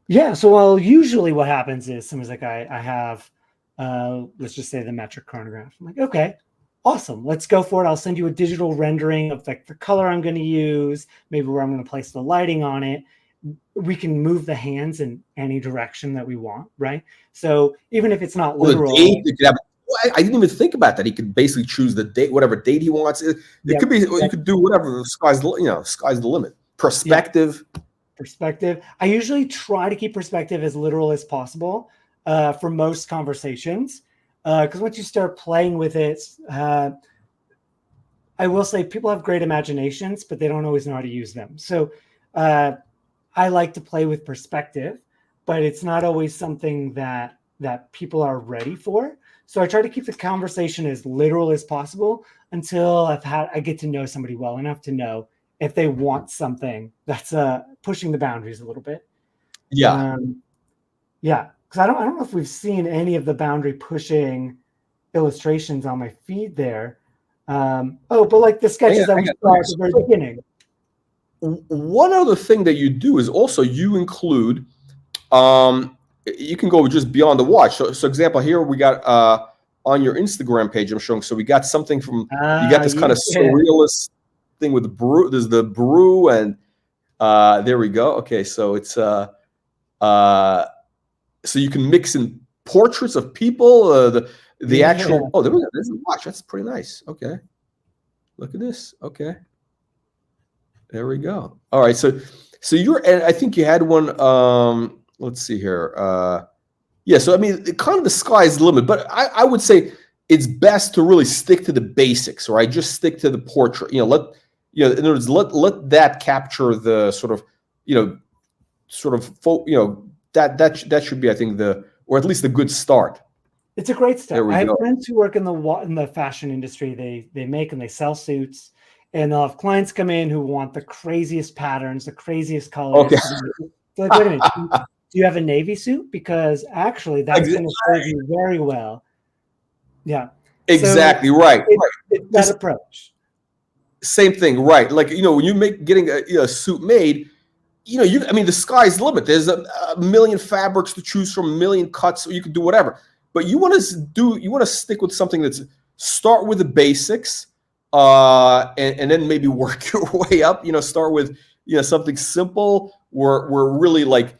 Yeah. So usually what happens is somebody's like, I have, let's just say the metric chronograph. I'm like, okay, awesome. Let's go for it. I'll send you a digital rendering of like the color I'm going to use, maybe where I'm going to place the lighting on it. We can move the hands in any direction that we want, right? So even if it's not literal. I didn't even think about that. He could basically choose the date, whatever date he wants. It could be. You could do whatever. The sky's the limit. Perspective. Perspective. I usually try to keep perspective as literal as possible for most conversations, because once you start playing with it, I will say people have great imaginations, but they don't always know how to use them. So I like to play with perspective, but it's not always something that people are ready for. So I try to keep the conversation as literal as possible until I get to know somebody well enough to know if they want something that's pushing the boundaries a little bit. Yeah. Yeah. Because I don't know if we've seen any of the boundary pushing illustrations on my feed there. But like the sketches that we saw at the very beginning. One other thing that you do is also you include, you can go just beyond the watch. So example, here we got on your Instagram page I'm showing. So we got something from, you got this kind of surrealist thing with the brew. There's the brew, and there we go. Okay, so it's so you can mix in portraits of people. The actual. Oh, there we go. There's a watch. That's pretty nice. Okay, look at this. Okay. There we go. All right, so and I think you had one. Let's see here. Yeah, so kind of the sky's the limit, but I would say it's best to really stick to the basics, right? Just stick to the portrait. In other words, let that capture the sort of, that should be, I think, or at least a good start. It's a great start. I have friends who work in the fashion industry. They make and they sell suits. And they'll have clients come in who want the craziest patterns, the craziest colors. Okay. Like, wait a minute, do you have a navy suit? Because actually, that's going to serve you very well. Yeah. Exactly, so right. It's that approach. Same thing, right? Like, when you getting a suit made, the sky's the limit. There's a million fabrics to choose from, a million cuts, so you can do whatever. But you want to stick with something that's start with the basics. And then maybe work your way up. Start with something simple. We're really like,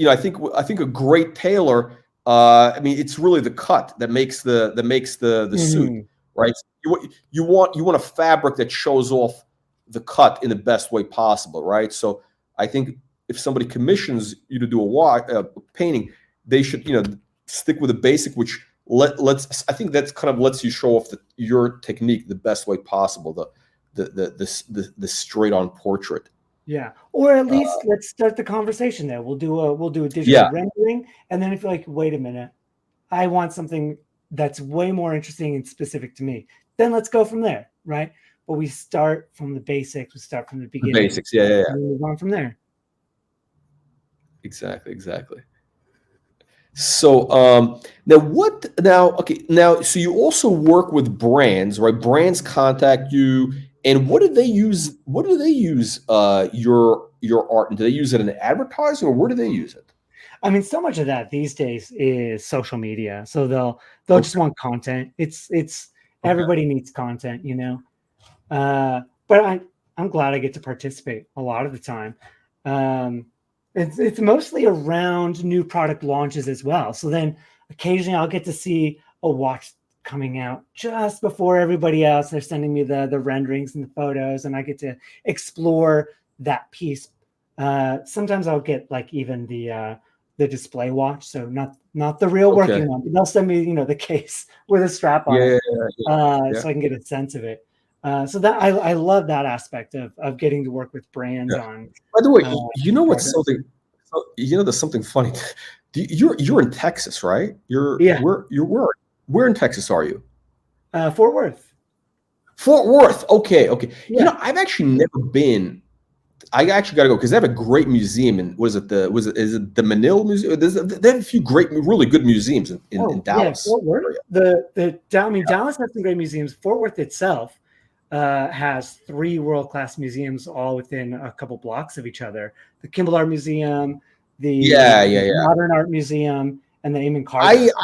I think a great tailor. It's really the cut that makes the suit, right? You want a fabric that shows off the cut in the best way possible, right? So I think if somebody commissions you to do a painting, they should stick with the basic, which. I think that's kind of lets you show off your technique the best way possible, the straight on portrait. Yeah, or at least let's start the conversation there. We'll do a digital rendering, and then if you're like, wait a minute, I want something that's way more interesting and specific to me, then let's go from there, right? But we start from the basics. We start from the beginning. The basics, yeah. And move on from there. Exactly. So now what now okay now so you also work with brands, right? Brands contact you, and what do they use your art in? Do they use it in advertising, or where do they use it? I mean, so much of that these days is social media. So they'll just Okay. want content. It's Okay. everybody needs content, you know. But I'm glad I get to participate a lot of the time. Um, it's mostly around new product launches as well. So then occasionally I'll get to see a watch coming out just before everybody else. They're sending me the renderings and the photos, and I get to explore that piece. Sometimes I'll get like even the display watch, so not the real Okay. working one, but they'll send me, the case with a strap on Yeah, it, yeah, yeah, yeah. so I can get a sense of it. So that I love that aspect of getting to work with brands Yeah. on By the way, uh, you know what's projects. something? There's something funny. You're in Texas, right? Yeah, You're where in Texas are you? Fort Worth. Fort Worth. Okay, okay. Yeah. I've actually never been. I actually got to go because they have a great museum in is it the Manila Museum? They have a few great, really good museums in Oh yeah, Dallas Fort Worth. area. I mean, Dallas has some great museums. Fort Worth itself has three world-class museums all within a couple blocks of each other: the Kimball Art Museum, Yeah, the yeah, yeah. Modern Art Museum, and the Amon I Carter Museum.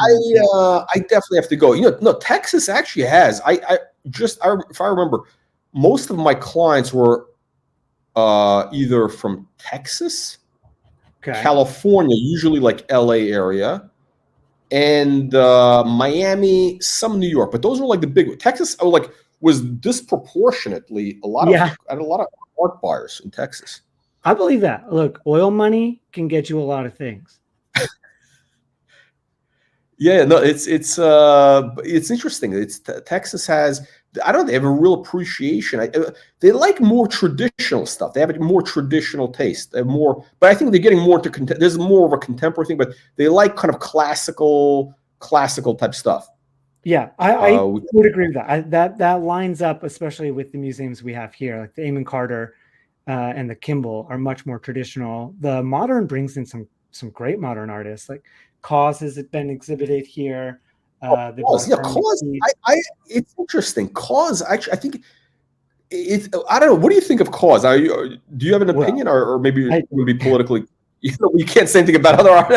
I I definitely have to go. No, Texas actually has. If I remember, most of my clients were either from Texas, Okay. California, usually like LA area, and Miami, some New York. But those were like the big. Texas, was disproportionately a lot of Yeah, I had a lot of art buyers in Texas. I believe that. Look, oil money can get you a lot of things. Yeah, no, it's interesting. Texas has I don't know, they have a real appreciation. They like more traditional stuff. They have a more traditional taste. They're more, but I think they're getting more to there's more of a contemporary thing, but they like kind of classical type stuff. Yeah, I Which, would agree with that. That lines up, especially with the museums we have here, like the Amon Carter and the Kimball are much more traditional. The modern brings in some great modern artists, like Cause has been exhibited here. They brought cause, a yeah, Herman cause. Piece. It's interesting. Cause, actually, I think it's. I don't know. What do you think of cause? Do you have an Well, opinion, or maybe it I would be politically? You can't say anything about other art.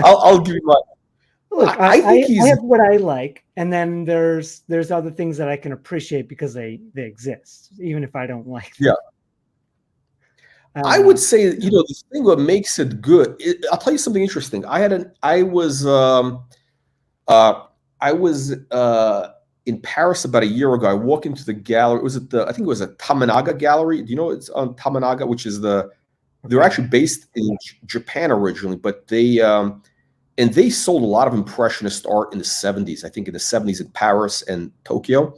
I'll give you my. look, I think I he's. have what I like, and then there's other things that I can appreciate because they exist, even if I don't like Yeah, them. I would Uh, say the thing what makes it good. I'll tell you something interesting. Uh, I was in Paris about a year ago. I walk into the gallery. It was at I think it was a Tamanaga gallery. Do you know it's on Tamanaga, which is they're okay, actually based in Japan originally, but and they sold a lot of impressionist art in the 70s. I think in the 70s in Paris and Tokyo.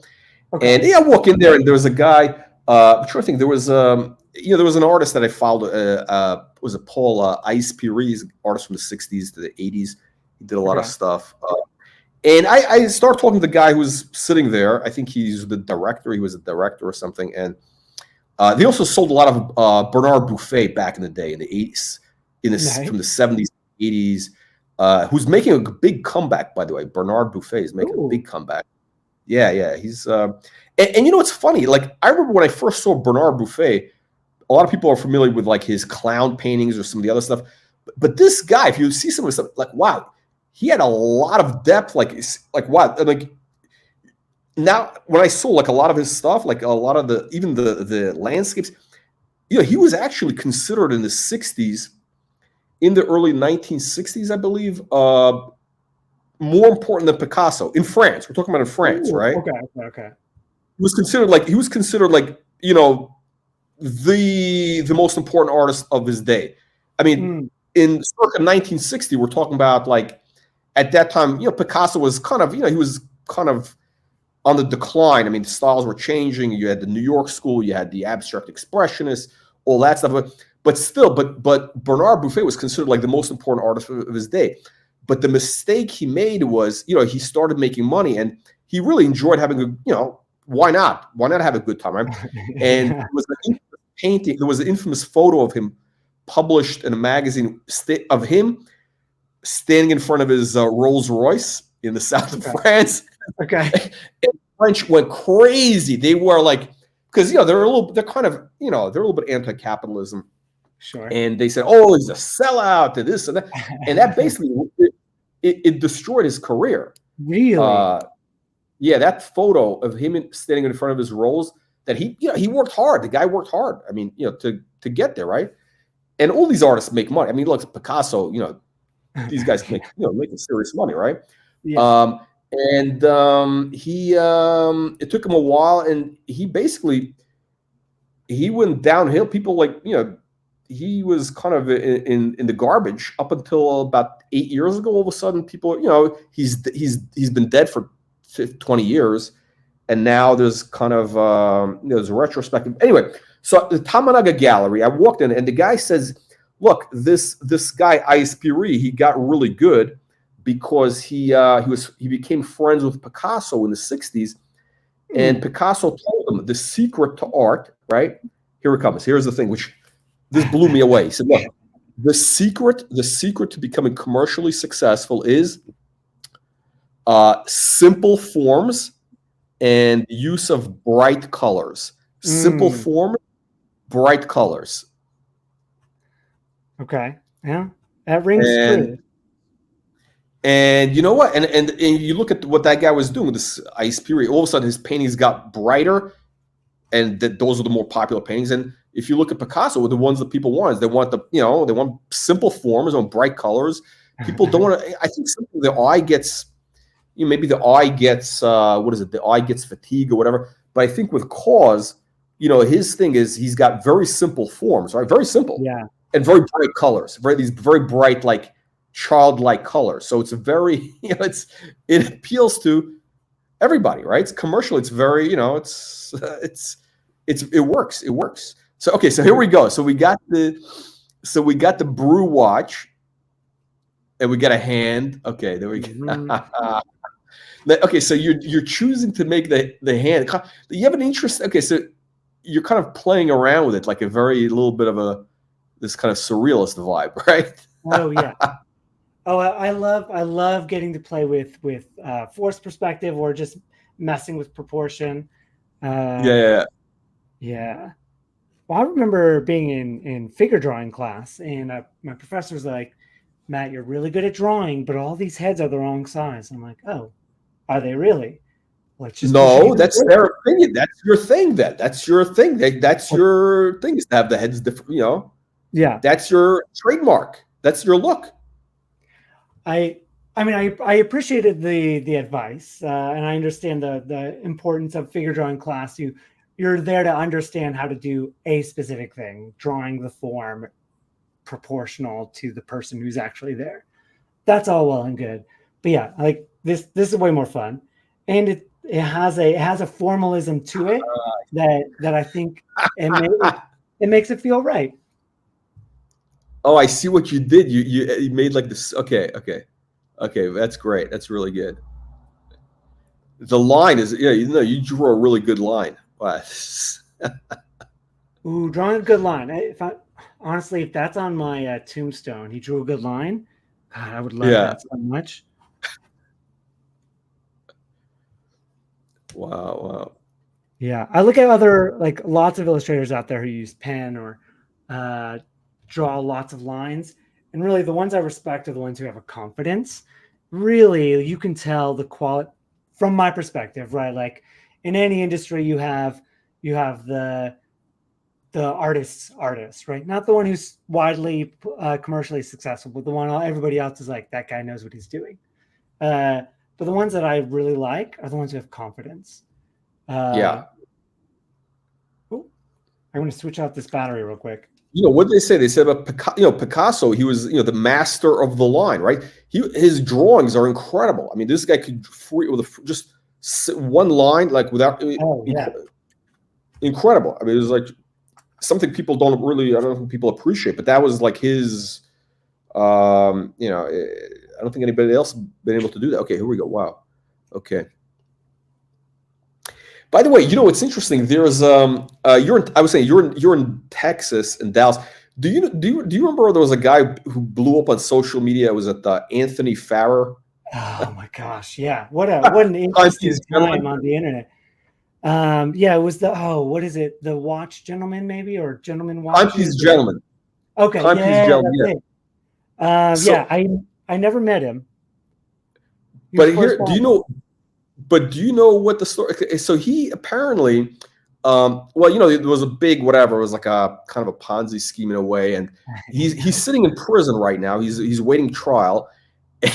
And okay, yeah, I walk in there, and there was a guy. I'm trying to think. There was there was an artist that I followed. Was it Paul Ice Piri, artist from the 60s to the 80s. He did a lot of okay, stuff. And I started talking to the guy who was sitting there. I think he's the director. He was a director or something. And they also sold a lot of Bernard Buffet back in the day in the 80s, from nice. the 70s, 80s. Who's making a big comeback, by the way. Bernard Buffet is making a Ooh, big comeback. Yeah, yeah. He's and you know what's funny? Like I remember when I first saw Bernard Buffet, a lot of people are familiar with like his clown paintings or some of the other stuff. But this guy, if you see some of his stuff, like wow, he had a lot of depth. Like wow, and like now when I saw like a lot of his stuff, like a lot of even the landscapes, he was actually considered in the 60s, in the early 1960s, I believe, more important than Picasso in France. We're talking about in France, ooh, right? okay, okay, okay. He was considered like the most important artist of his day. I mean, Mm, in circa 1960, we're talking about like at that time, Picasso was kind of he was kind of on the decline. I mean, the styles were changing. You had the New York school, you had the abstract expressionists, all that stuff. But still, but Bernard Buffet was considered like the most important artist of his day. But the mistake he made was, he started making money, and he really enjoyed having why not? Why not have a good time, right? And yeah. there was an infamous painting. There was an infamous photo of him published in a magazine of him. standing in front of his Rolls Royce in the south of France. Okay. And the French went crazy. They were like, because they're a little bit anti-capitalism, Sure. and they said, "Oh, he's a sellout to this and that," and that basically it destroyed his career. Really? Yeah, that photo of him standing in front of his Rolls, that he worked hard. The guy worked hard. I mean, to get there, right? And all these artists make money. I mean, look, Picasso, these guys making serious money, right? Yeah. And it took him a while, and he went downhill. People he was kind of in the garbage up until about 8 years ago. All of a sudden, people, he's been dead for 20 years, and now there's kind of there's a retrospective. Anyway, so the Tamanaga Gallery, I walked in, and the guy says, "Look, this guy Audemars, he got really good because he became friends with Picasso in the 60s, and Picasso told him the secret to art." Right, here it comes. Here's the thing, which this blew me away. He said, "Look, the secret to becoming commercially successful is simple forms and use of bright colors. Simple form, bright colors." Okay. Yeah, that rings true. And you know what? And you look at what that guy was doing with this Audemars. All of a sudden, his paintings got brighter, and those are the more popular paintings. And if you look at Picasso, the ones that people want, they want they want simple forms on bright colors. People don't want to. I think the eye gets, maybe the eye gets what is it? The eye gets fatigue or whatever. But I think with KAWS, his thing is he's got very simple forms, right? Very simple, Yeah. and very bright colors. These very bright, like childlike colors. So it's a very, it appeals to everybody, right? It's commercial. It's very, it works. It works. So okay, so here we go. So we got the brew watch, and we got a hand. Okay, there we go. Okay, so you're choosing to make the hand. You have an interest. Okay, so you're kind of playing around with it, like a little bit of this kind of surrealist vibe, right? Oh yeah. Oh, I love getting to play with force perspective or just messing with proportion. Yeah. Well, I remember being in figure drawing class, and my professor was like, "Matt, you're really good at drawing, but all these heads are the wrong size." I'm like, "Oh, are they really?" Let's just no, that's their opinion. That's your thing. That's your thing. That's your thing, is to have the heads different. Yeah, that's your trademark. That's your look. I appreciated the advice, and I understand the importance of figure drawing class. You're there to understand how to do a specific thing, drawing the form proportional to the person who's actually there. That's all well and good, but yeah, like this is way more fun, and it has a formalism to it that I think it makes it feel right. Oh, I see what you did. You made like this. Okay. That's great. That's really good. The line is, you drew a really good line. Wow. Ooh, drawing a good line. Honestly, if that's on my tombstone, he drew a good line. God, I would love that so much. Wow. Yeah, I look at other, like, lots of illustrators out there who use pen or draw lots of lines, and really the ones I respect are the ones who have a confidence. Really, you can tell the quality from my perspective, right? Like in any industry, you have the artist, right? Not the one who's widely commercially successful, but the one everybody else is like, that guy knows what he's doing. But the ones that I really like are the ones who have confidence. Yeah. I'm going to switch out this battery real quick. What they say? They said about Picasso. He was, the master of the line, right? His drawings are incredible. I mean, this guy could just one line, like without. Oh yeah. Incredible. I mean, it was like something people don't really. I don't think people appreciate, but that was like his. I don't think anybody else been able to do that. Okay, here we go. Wow. Okay. By the way, it's interesting. There's I was saying you're in Texas, in Dallas. Do you remember there was a guy who blew up on social media? It was at Anthony Farrer. Oh my gosh, yeah. What an interesting time on the internet. Yeah, it was what is it? The watch gentleman, maybe, or gentleman watches? Timepiece Gentleman. Okay, Timepiece Gentleman, that's it. Yeah, I never met him. But here, do you know what the story? So he apparently, well, there was a big whatever. It was like a kind of a Ponzi scheme in a way, and he's sitting in prison right now. He's waiting trial,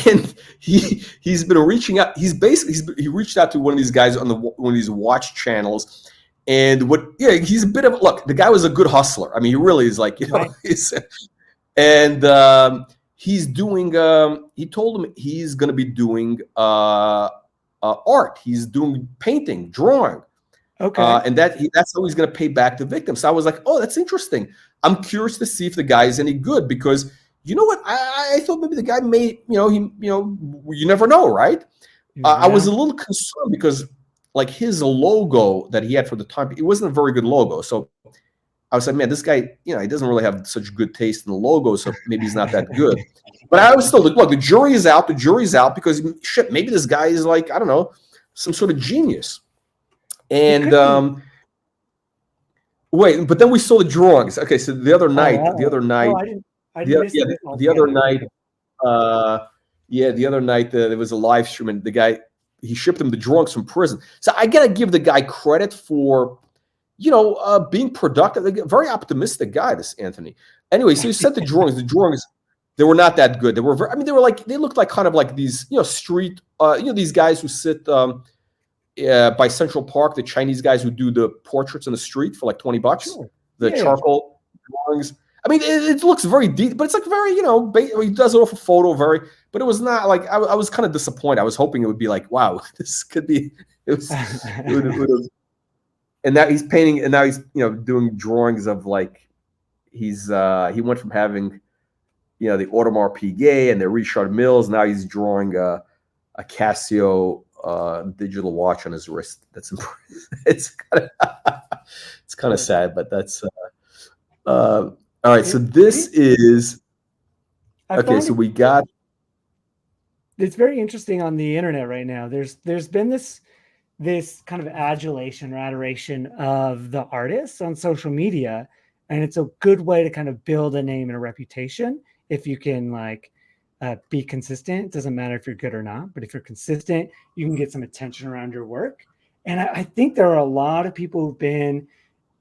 and he's been reaching out. He reached out to one of these guys on one of these watch channels, and he's a bit of look. The guy was a good hustler. I mean, he really is like Right. and he's doing. He told him he's going to be doing art. He's doing painting, drawing. Okay. And that's how he's going to pay back the victims. So I was like, oh, that's interesting. I'm curious to see if the guy is any good because you know what? I thought maybe the guy may, you never know, right? Yeah. I was a little concerned because like his logo that he had for the time, it wasn't a very good logo. So I was like, man, this guy, he doesn't really have such good taste in the logo, so maybe he's not that good. But I was still like, look, the jury is out. The jury's out because shit, maybe this guy is like, I don't know, some sort of genius. And wait, but then we saw the drawings. Okay, so the other night, there was a live stream, and the guy, he shipped him the drawings from prison. So I gotta give the guy credit for, being productive. Very optimistic guy, this Anthony. Anyway, so he sent the drawings. The drawings, they were not that good. They were, they looked like kind of like these, street, these guys who sit by Central Park, the Chinese guys who do the portraits in the street for like $20. Sure. The charcoal drawings. I mean, it looks very deep, but it's like very, he does it off a photo, but it was not like, I was kind of disappointed. I was hoping it would be like, wow, this could be, it was and now he's painting, and now he's, doing drawings of like, he went from having, the Audemars Piguet and the Richard Milles. Now he's drawing a Casio digital watch on his wrist. That's it's kind of sad, but that's all right. So this is okay. So we got. It's very interesting on the internet right now. There's been this kind of adulation or adoration of the artists on social media, and it's a good way to kind of build a name and a reputation if you can be consistent. It doesn't matter if you're good or not, but if you're consistent, you can get some attention around your work. And I think there are a lot of people who've been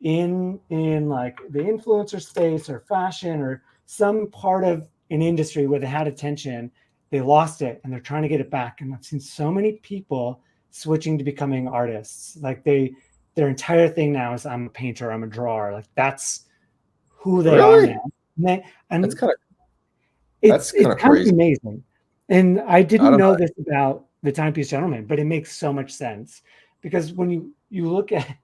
in like the influencer space or fashion or some part of an industry where they had attention, they lost it, and they're trying to get it back. And I've seen so many people switching to becoming artists. Like their entire thing now is I'm a painter, I'm a drawer. Like that's who they are now. And that's kind of It's kind of amazing. And I didn't know this about the Timepiece Gentleman, but it makes so much sense because when you look at,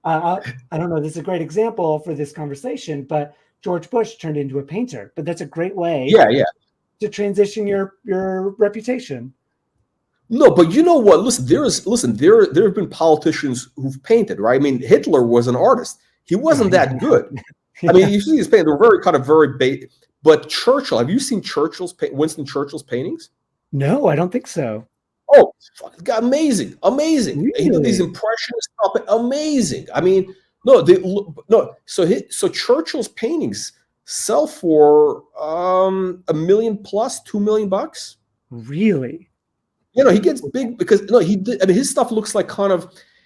I don't know, this is a great example for this conversation, but George Bush turned into a painter, but that's a great way to transition your reputation. No, but you know what? There have been politicians who've painted, right? I mean, Hitler was an artist. He wasn't that good. I mean, you see his paintings, they're very But Churchill, have you seen Winston Churchill's paintings? No, I don't think so. Oh, amazing. Really? He did these impressionist stuff. Amazing. I mean, So Churchill's paintings sell for $1 million plus, $2 million. Really? He gets big because he did. I mean, his stuff looks like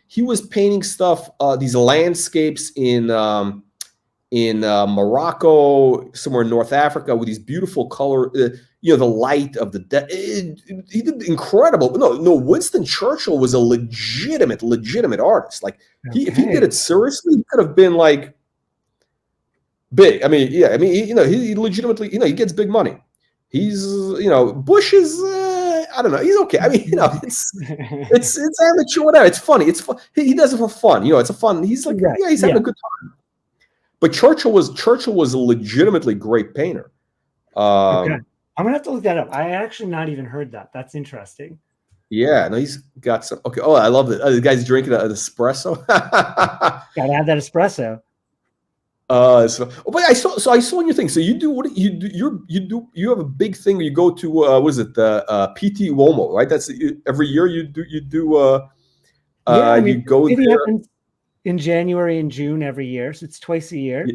he was painting stuff, these landscapes in Morocco, somewhere in North Africa, with these beautiful color, the light of the he did incredible. No, Winston Churchill was a legitimate artist. Like if he did it seriously, he could have been like big. I mean, he legitimately, he gets big money. He's, Bush is, I don't know. He's okay. I mean, it's amateur, whatever. It's funny. It's fun. He does it for fun. It's a fun. He's like, he's having a good time. But Churchill was a legitimately great painter. Okay. I'm gonna have to look that up. I actually not even heard that. That's interesting. Yeah, no, he's got some. Okay. Oh, I love it. The guy's drinking an espresso. Gotta have that espresso. But I saw your thing. So you do what you do. You have a big thing where you go to what is it, the PT Uomo, right? That's every year Yeah, I you mean, go it there. happens in January and June every year, so it's twice a year.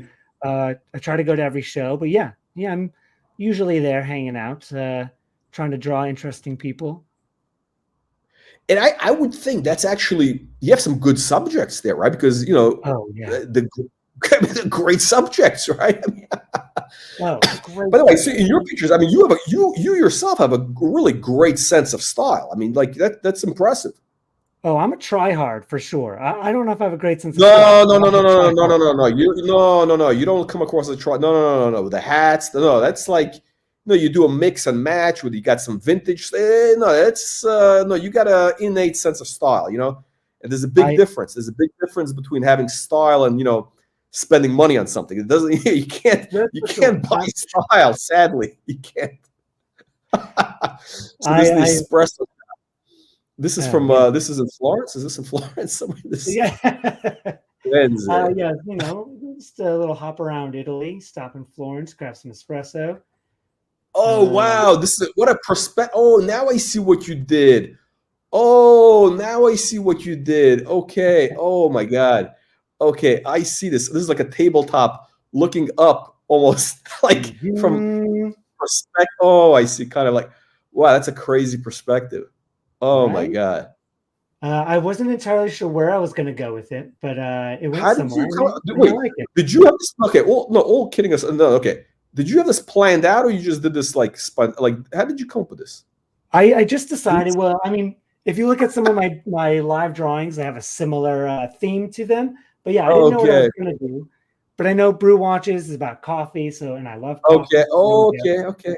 I try to go to every show, but yeah, I'm usually there hanging out, trying to draw interesting people. And I would think that's actually you have some good subjects there, right? Because Oh yeah. the great subjects, right? I mean, Oh, great by the way, so subject. in your pictures, I mean, you yourself have a really great sense of style. I mean, like that's impressive. Oh, I'm a try hard for sure. I don't know if I have a great sense of style, No, but no, no, I'm no, a no, try no, no, hard. no, no. You don't come across as a try. No, no, no, no, no. The hats, no, that's like you do a mix and match with you got some vintage. No, that's no, you got an innate sense of style, And there's a big I difference. There's a big difference between having style and spending money on something. It doesn't. You can't. That's You for sure. can't buy style. Sadly, you can't. So this is the I espresso. This is from. yeah. This is in Florence. Is this in Florence? Somewhere. This Yeah. Wednesday. Yeah, just a little hop around Italy, stop in Florence, grab some espresso. Oh wow! This is what a perspective. Oh, now I see what you did. Oh, now I see what you did. Okay. Oh my God. Okay, I see this. This is like a tabletop looking up, almost like from Mhm. perspective. Oh, I see. Kind of like, wow, that's a crazy perspective. Oh my Right? God. I wasn't entirely sure where I was going to go with it, but it went How did somewhere, you and come? I Wait, like it. did you have this? Okay, well, no, all kidding us. No, okay. Did you have this planned out, or you just did this like like? How did you come up with this? I just decided. Well, I mean, if you look at some of my live drawings, I have a similar theme to them. But yeah, I didn't know what I was Okay. going to do. But I know Brew Watches is about coffee, and I love Okay. coffee. So there we go. Okay. Okay.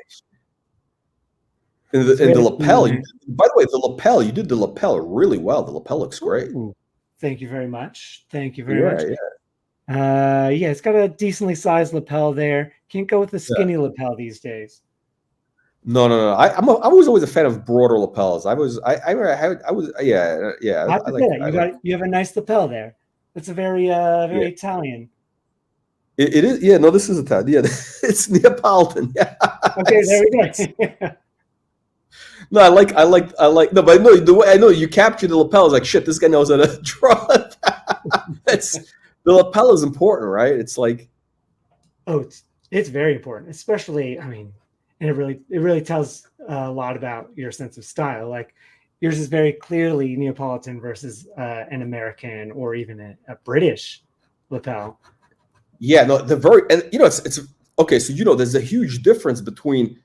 And So we the had a theme lapel, there. by the way, the lapel, you did the lapel really well. The lapel looks great. Ooh, thank you very much. Thank you very Yeah, much. yeah, Yeah, it's got a decently sized lapel there. Can't go with the yeah. skinny lapel these days. No, no, no. I was always a fan of broader lapels. I was, yeah, yeah. I have I to like, say that I like. you have a nice lapel there. It's a very Yeah, very Italian. it is. Yeah, no, this is Italian. Yeah, it's Neapolitan. Yeah, I Okay, there see. we go. No, I like. No, but no, the way I know you captured the lapel is like shit. This guy knows how to draw. It's the lapel is important, right? It's like, Oh, it's very important, especially I mean, and it really tells a lot about your sense of style. Like yours is very clearly Neapolitan versus an American or even a British lapel. yeah, no, the very, and it's okay. So there's a huge difference between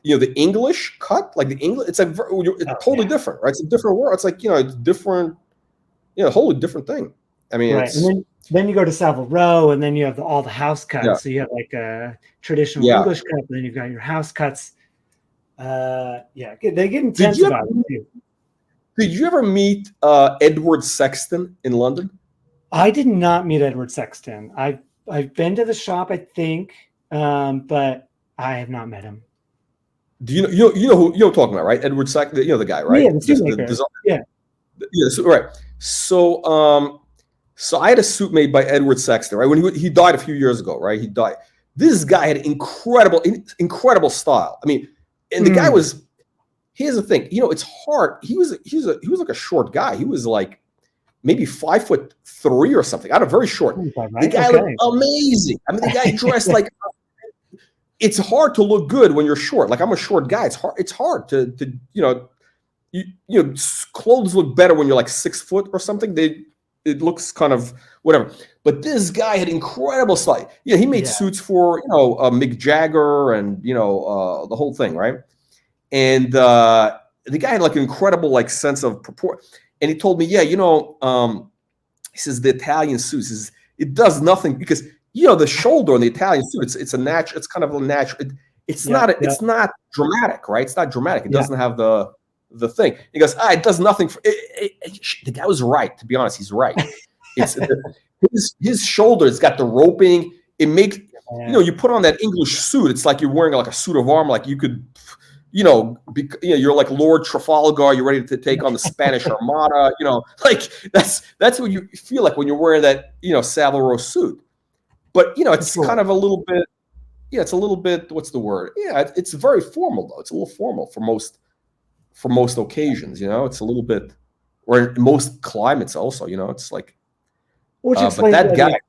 the English cut, like the English, it's like it's Oh totally yeah, different, right? It's a different world. It's like it's different, a wholly different thing. I mean, right. And it's then you go to Savile Row, and then you have all the house yeah, cuts. So you have like a traditional yeah. English cut, and then you've got your house cuts. Yeah, they get Did intense you ever about it too. did you ever meet Edward Sexton in London? I did not meet Edward Sexton. I've been to the shop, I think, but I have not met him. Do you know who I'm talking about, right? Edward Sexton, the guy, Yeah, right? the Just the shoemaker. design. Yeah. Yeah, so, right. So I had a suit made by Edward Sexton, right? When he died a few years ago, right? He died. This guy had incredible style. I mean, and the guy Mm. was. Here's the thing, it's hard. He was like a short guy. He was like maybe 5'3" or something. I don't know, very short. The Right? guy looked Okay. amazing. I mean, the guy dressed like. It's hard to look good when you're short. Like I'm a short guy. It's hard. It's hard to clothes look better when you're like 6 foot or something. It looks kind of whatever. But this guy had incredible style. He made Yeah. suits for Mick Jagger and the whole thing, right? And the guy had like an incredible like sense of proportion. And he told me, yeah, he says the Italian suits it does nothing because the shoulder on the Italian suit it's a natural. It's kind of a natural. It's Yeah. it's not dramatic, right? It's not dramatic. It Yeah. doesn't have the thing. He goes, it does nothing for the guy was right, to be honest. He's right. It's his shoulder, it's got the roping. It makes you put on that English suit, it's like you're wearing like a suit of armor, like you could you're like Lord Trafalgar, you're ready to take on the Spanish Armada, like that's what you feel like when you're wearing that Savile Row suit. but For it's sure. kind of a little bit. Yeah, it's a little bit. What's the word? Yeah, it's very formal though. It's a little formal for most occasions. It's a little bit, or in most climates also. It's like, Which but explains that why guy,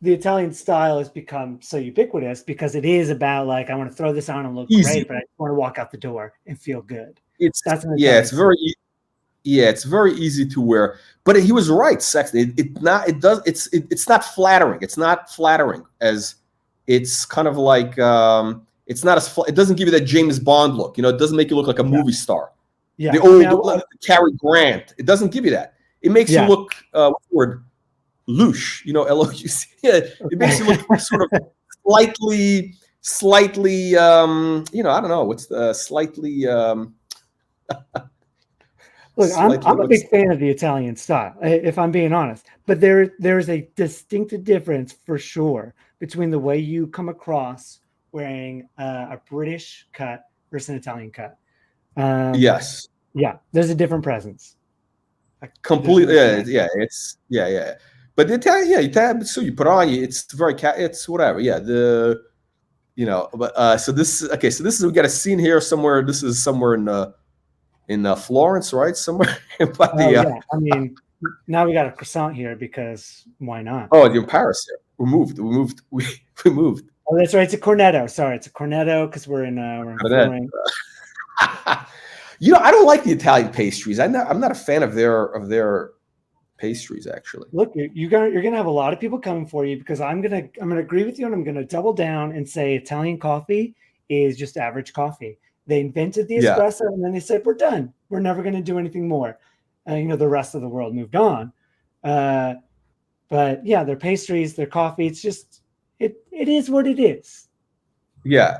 the Italian style has become so ubiquitous, because it is about like, I want to throw this on and look easy. great, but I want to walk out the door and feel good. It's That's an yeah, Italian it's very yeah, it's very easy to wear. But he was right, Sexton. It's not flattering. It's not flattering as it's kind of like it's not as it doesn't give you that James Bond look. It doesn't make you look like a movie star. Yeah. The old Cary Grant. It doesn't give you that. It makes you look what's the word? Louche. L-O-U-C. Yeah, it makes you look sort of slightly I don't know, what's the slightly Look, I'm a big fan of the Italian style, if I'm being honest. But there's a distinct difference for sure between the way you come across wearing a British cut versus an Italian cut. yes. Yeah, there's a different presence. Completely. Yeah. But the Italian suit you put on you, it's very it's whatever. Yeah. But so this is we got a scene here somewhere. This is somewhere in Florence, right? Somewhere by the. Yeah, I mean, now we got a croissant here because why not? Oh, in Paris. Yeah. We moved. Oh, that's right. It's a cornetto. Sorry, it's a cornetto because we're in Florence. I don't like the Italian pastries. I'm not a fan of their pastries, actually. Look, you're gonna have a lot of people coming for you, because I'm gonna agree with you, and I'm gonna double down and say Italian coffee is just average coffee. They invented the espresso, and then they said, we're done. We're never going to do anything more. The rest of the world moved on. But yeah, their pastries, their coffee, it's just, it is what it is. Yeah.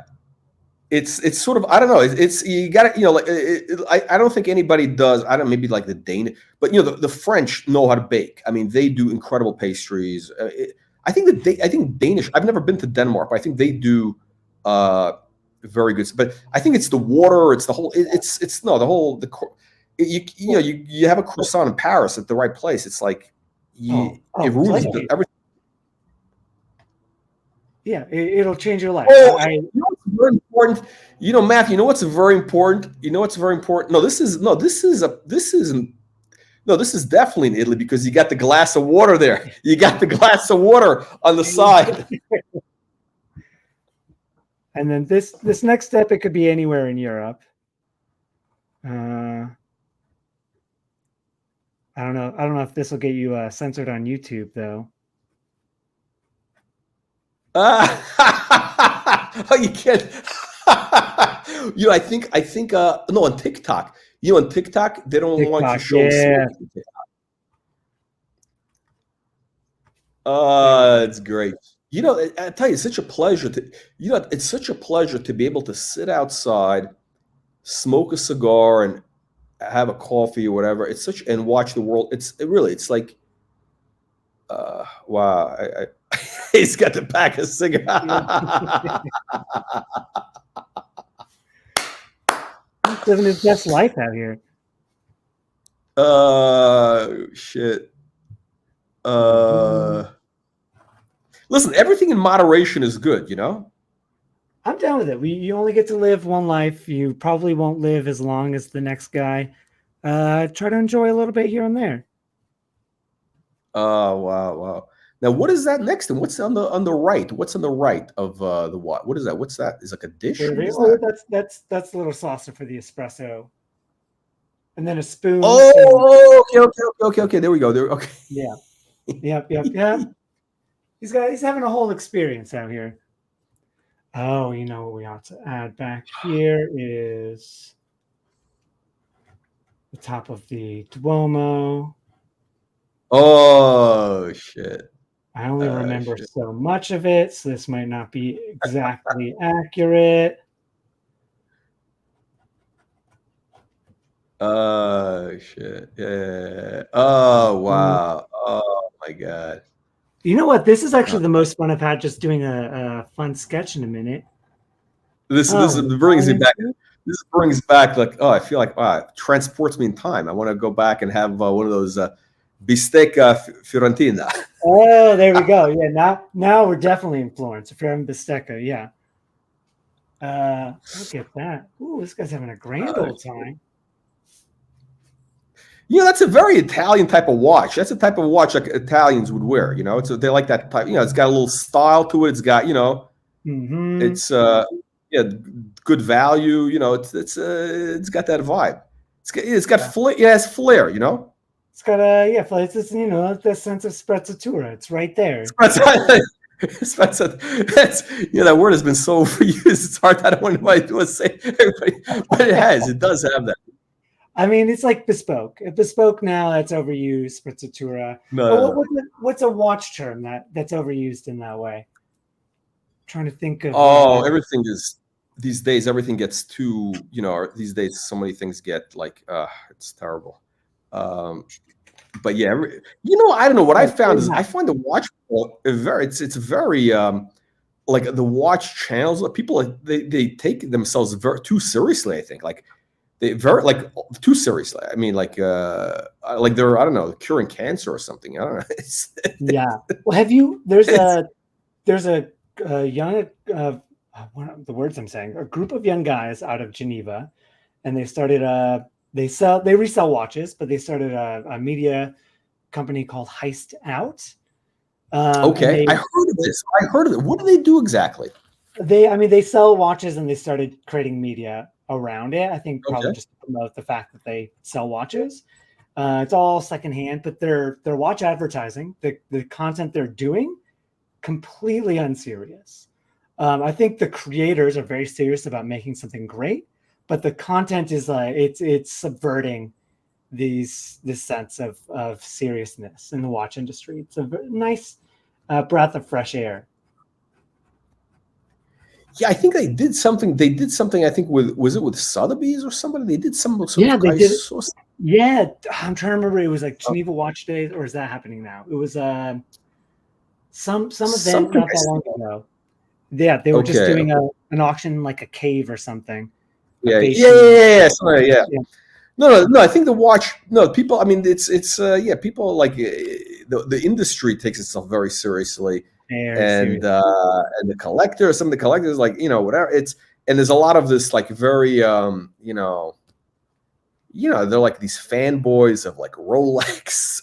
It's sort of, I don't know. It's you got to, I don't think anybody does. I don't, maybe like the Danish, but the French know how to bake. I mean, they do incredible pastries. I think Danish, I've never been to Denmark, but I think they do, very good, but I think it's the water. It's the whole. You have a croissant in Paris at the right place. It's like it ruins everything. Yeah, it'll change your life. What's very important. Matthew. What's very important. No, this is definitely in Italy, because you got the glass of water there. You got the glass of water on the side. And then this next step, it could be anywhere in Europe. I don't know if this will get you censored on YouTube though. Oh, you can't. I think no, on TikTok. On TikTok they don't want you showing smoking. It's great. I tell you, it's such a pleasure it's such a pleasure to be able to sit outside, smoke a cigar, and have a coffee or whatever. And watch the world. It's like, wow. He's got the pack of cigarettes. He's living his best life out here. Shit. Listen, everything in moderation is good, I'm down with it. You only get to live one life. You probably won't live as long as the next guy. Try to enjoy a little bit here and there. Oh, wow. Now, what is that next? And what's on the right? What's on the right of the what? What is that? What's that? Is it like a dish? That's the little saucer for the espresso, and then a spoon. Oh, okay. There we go. Okay. Yeah. Yep. He's having a whole experience out here. Oh, what we ought to add back here is the top of the Duomo. Oh, shit. I only remember so much of it, so this might not be exactly accurate. Oh, shit. Yeah. Oh, wow. Oh, my God. You know what? This is actually the most fun I've had just doing a fun sketch in a minute. This brings me back. This brings back like, I feel like, it transports me in time. I want to go back and have one of those bistecca Fiorentina. Oh, there we go. Yeah, now we're definitely in Florence. If you're in Bistecca, yeah. Look at that. Ooh, this guy's having a grand old time. That's a very Italian type of watch. That's a type of watch like Italians would wear. They like that type. It's got a little style to it. It's got it's yeah, good value. It's got that vibe. It's got flair. Yeah, it's flair. It's got a it's just, the sense of sprezzatura. It's right there. That word has been so overused. It's hard. I don't want anybody to say everybody, but it has. It does have that. I mean, it's like bespoke. Bespoke now, that's overused, sprezzatura. No. What's a watch term that's overused in that way? I'm trying to think of. Everything is these days. Everything gets too. These days, so many things get like. It's terrible. But yeah, I don't know. What I found is I find the watch it's very like the watch channels. People they take themselves too seriously. I think like. They very like too seriously. I mean, like they're I don't know, curing cancer or something. I don't know. Yeah. Well, there's a young one of the words I'm saying, a group of young guys out of Geneva, and they started they resell watches, but they started a media company called Heist Out. Okay, I heard of this. I heard of it. What do they do exactly? They sell watches, and they started creating media around it. I think probably just to promote the fact that they sell watches. It's all secondhand, but their watch advertising, the content they're doing, completely unserious. I think the creators are very serious about making something great, but the content is it's subverting this sense of seriousness in the watch industry. It's a nice breath of fresh air. Yeah, I think they did something. I think was it with Sotheby's or somebody? They did some. Yeah, they did. Yeah, I'm trying to remember. It was like Geneva Watch Days, or is that happening now? It was some event not that long ago. Yeah, they were just doing an auction, like a cave or something. Yeah. No. I think the watch. No, people. I mean, it's people like the industry takes itself very seriously. And the collectors, some of the collectors, like whatever. And there's a lot of this like very they're like these fanboys of like Rolex,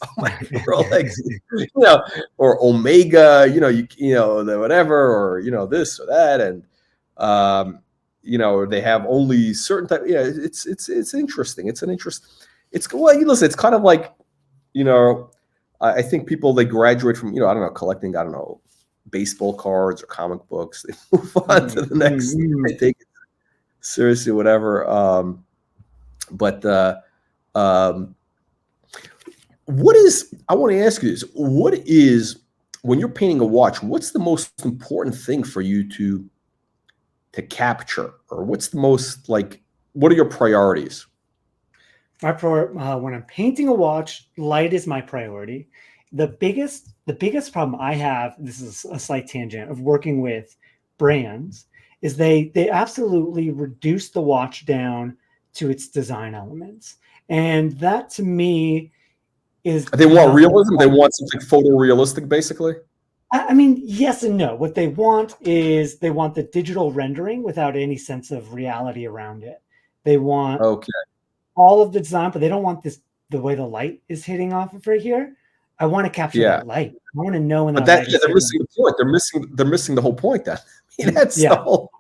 Rolex, or Omega, the whatever, or this or that, and they have only certain type. Yeah, it's interesting. It's an interest. Listen, it's kind of like I think people they graduate from I don't know, collecting, I don't know, baseball cards or comic books. They move on to the next. They take it seriously, whatever. But what is? I want to ask you this: what is when you're painting a watch? What's the most important thing for you to capture, or what's the most like? What are your priorities? When I'm painting a watch, light is my priority. The biggest problem I have, this is a slight tangent, of working with brands, is they absolutely reduce the watch down to its design elements. And that to me is... They want realism? They want something photorealistic, basically? I mean, yes and no. What they want is they want the digital rendering without any sense of reality around it. They want all of the design, but they don't want the way the light is hitting off of right here. I want to capture that light. I want to know when they're missing the point. They're missing the whole point. Then that's the whole.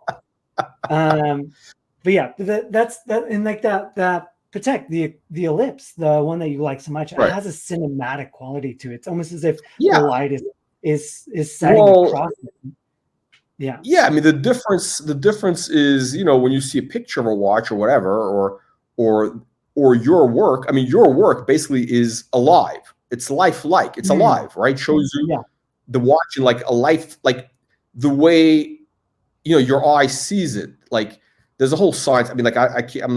But yeah, that's and like that Patek, the ellipse, the one that you like so much, it has a cinematic quality to it. It's almost as if the light is setting across it. Yeah. Yeah, I mean the difference is when you see a picture of a watch or whatever or your work. I mean your work basically is alive. It's lifelike. It's alive, right? Shows you the watch in like a life, like the way your eye sees it. Like there's a whole science. I mean, like I can't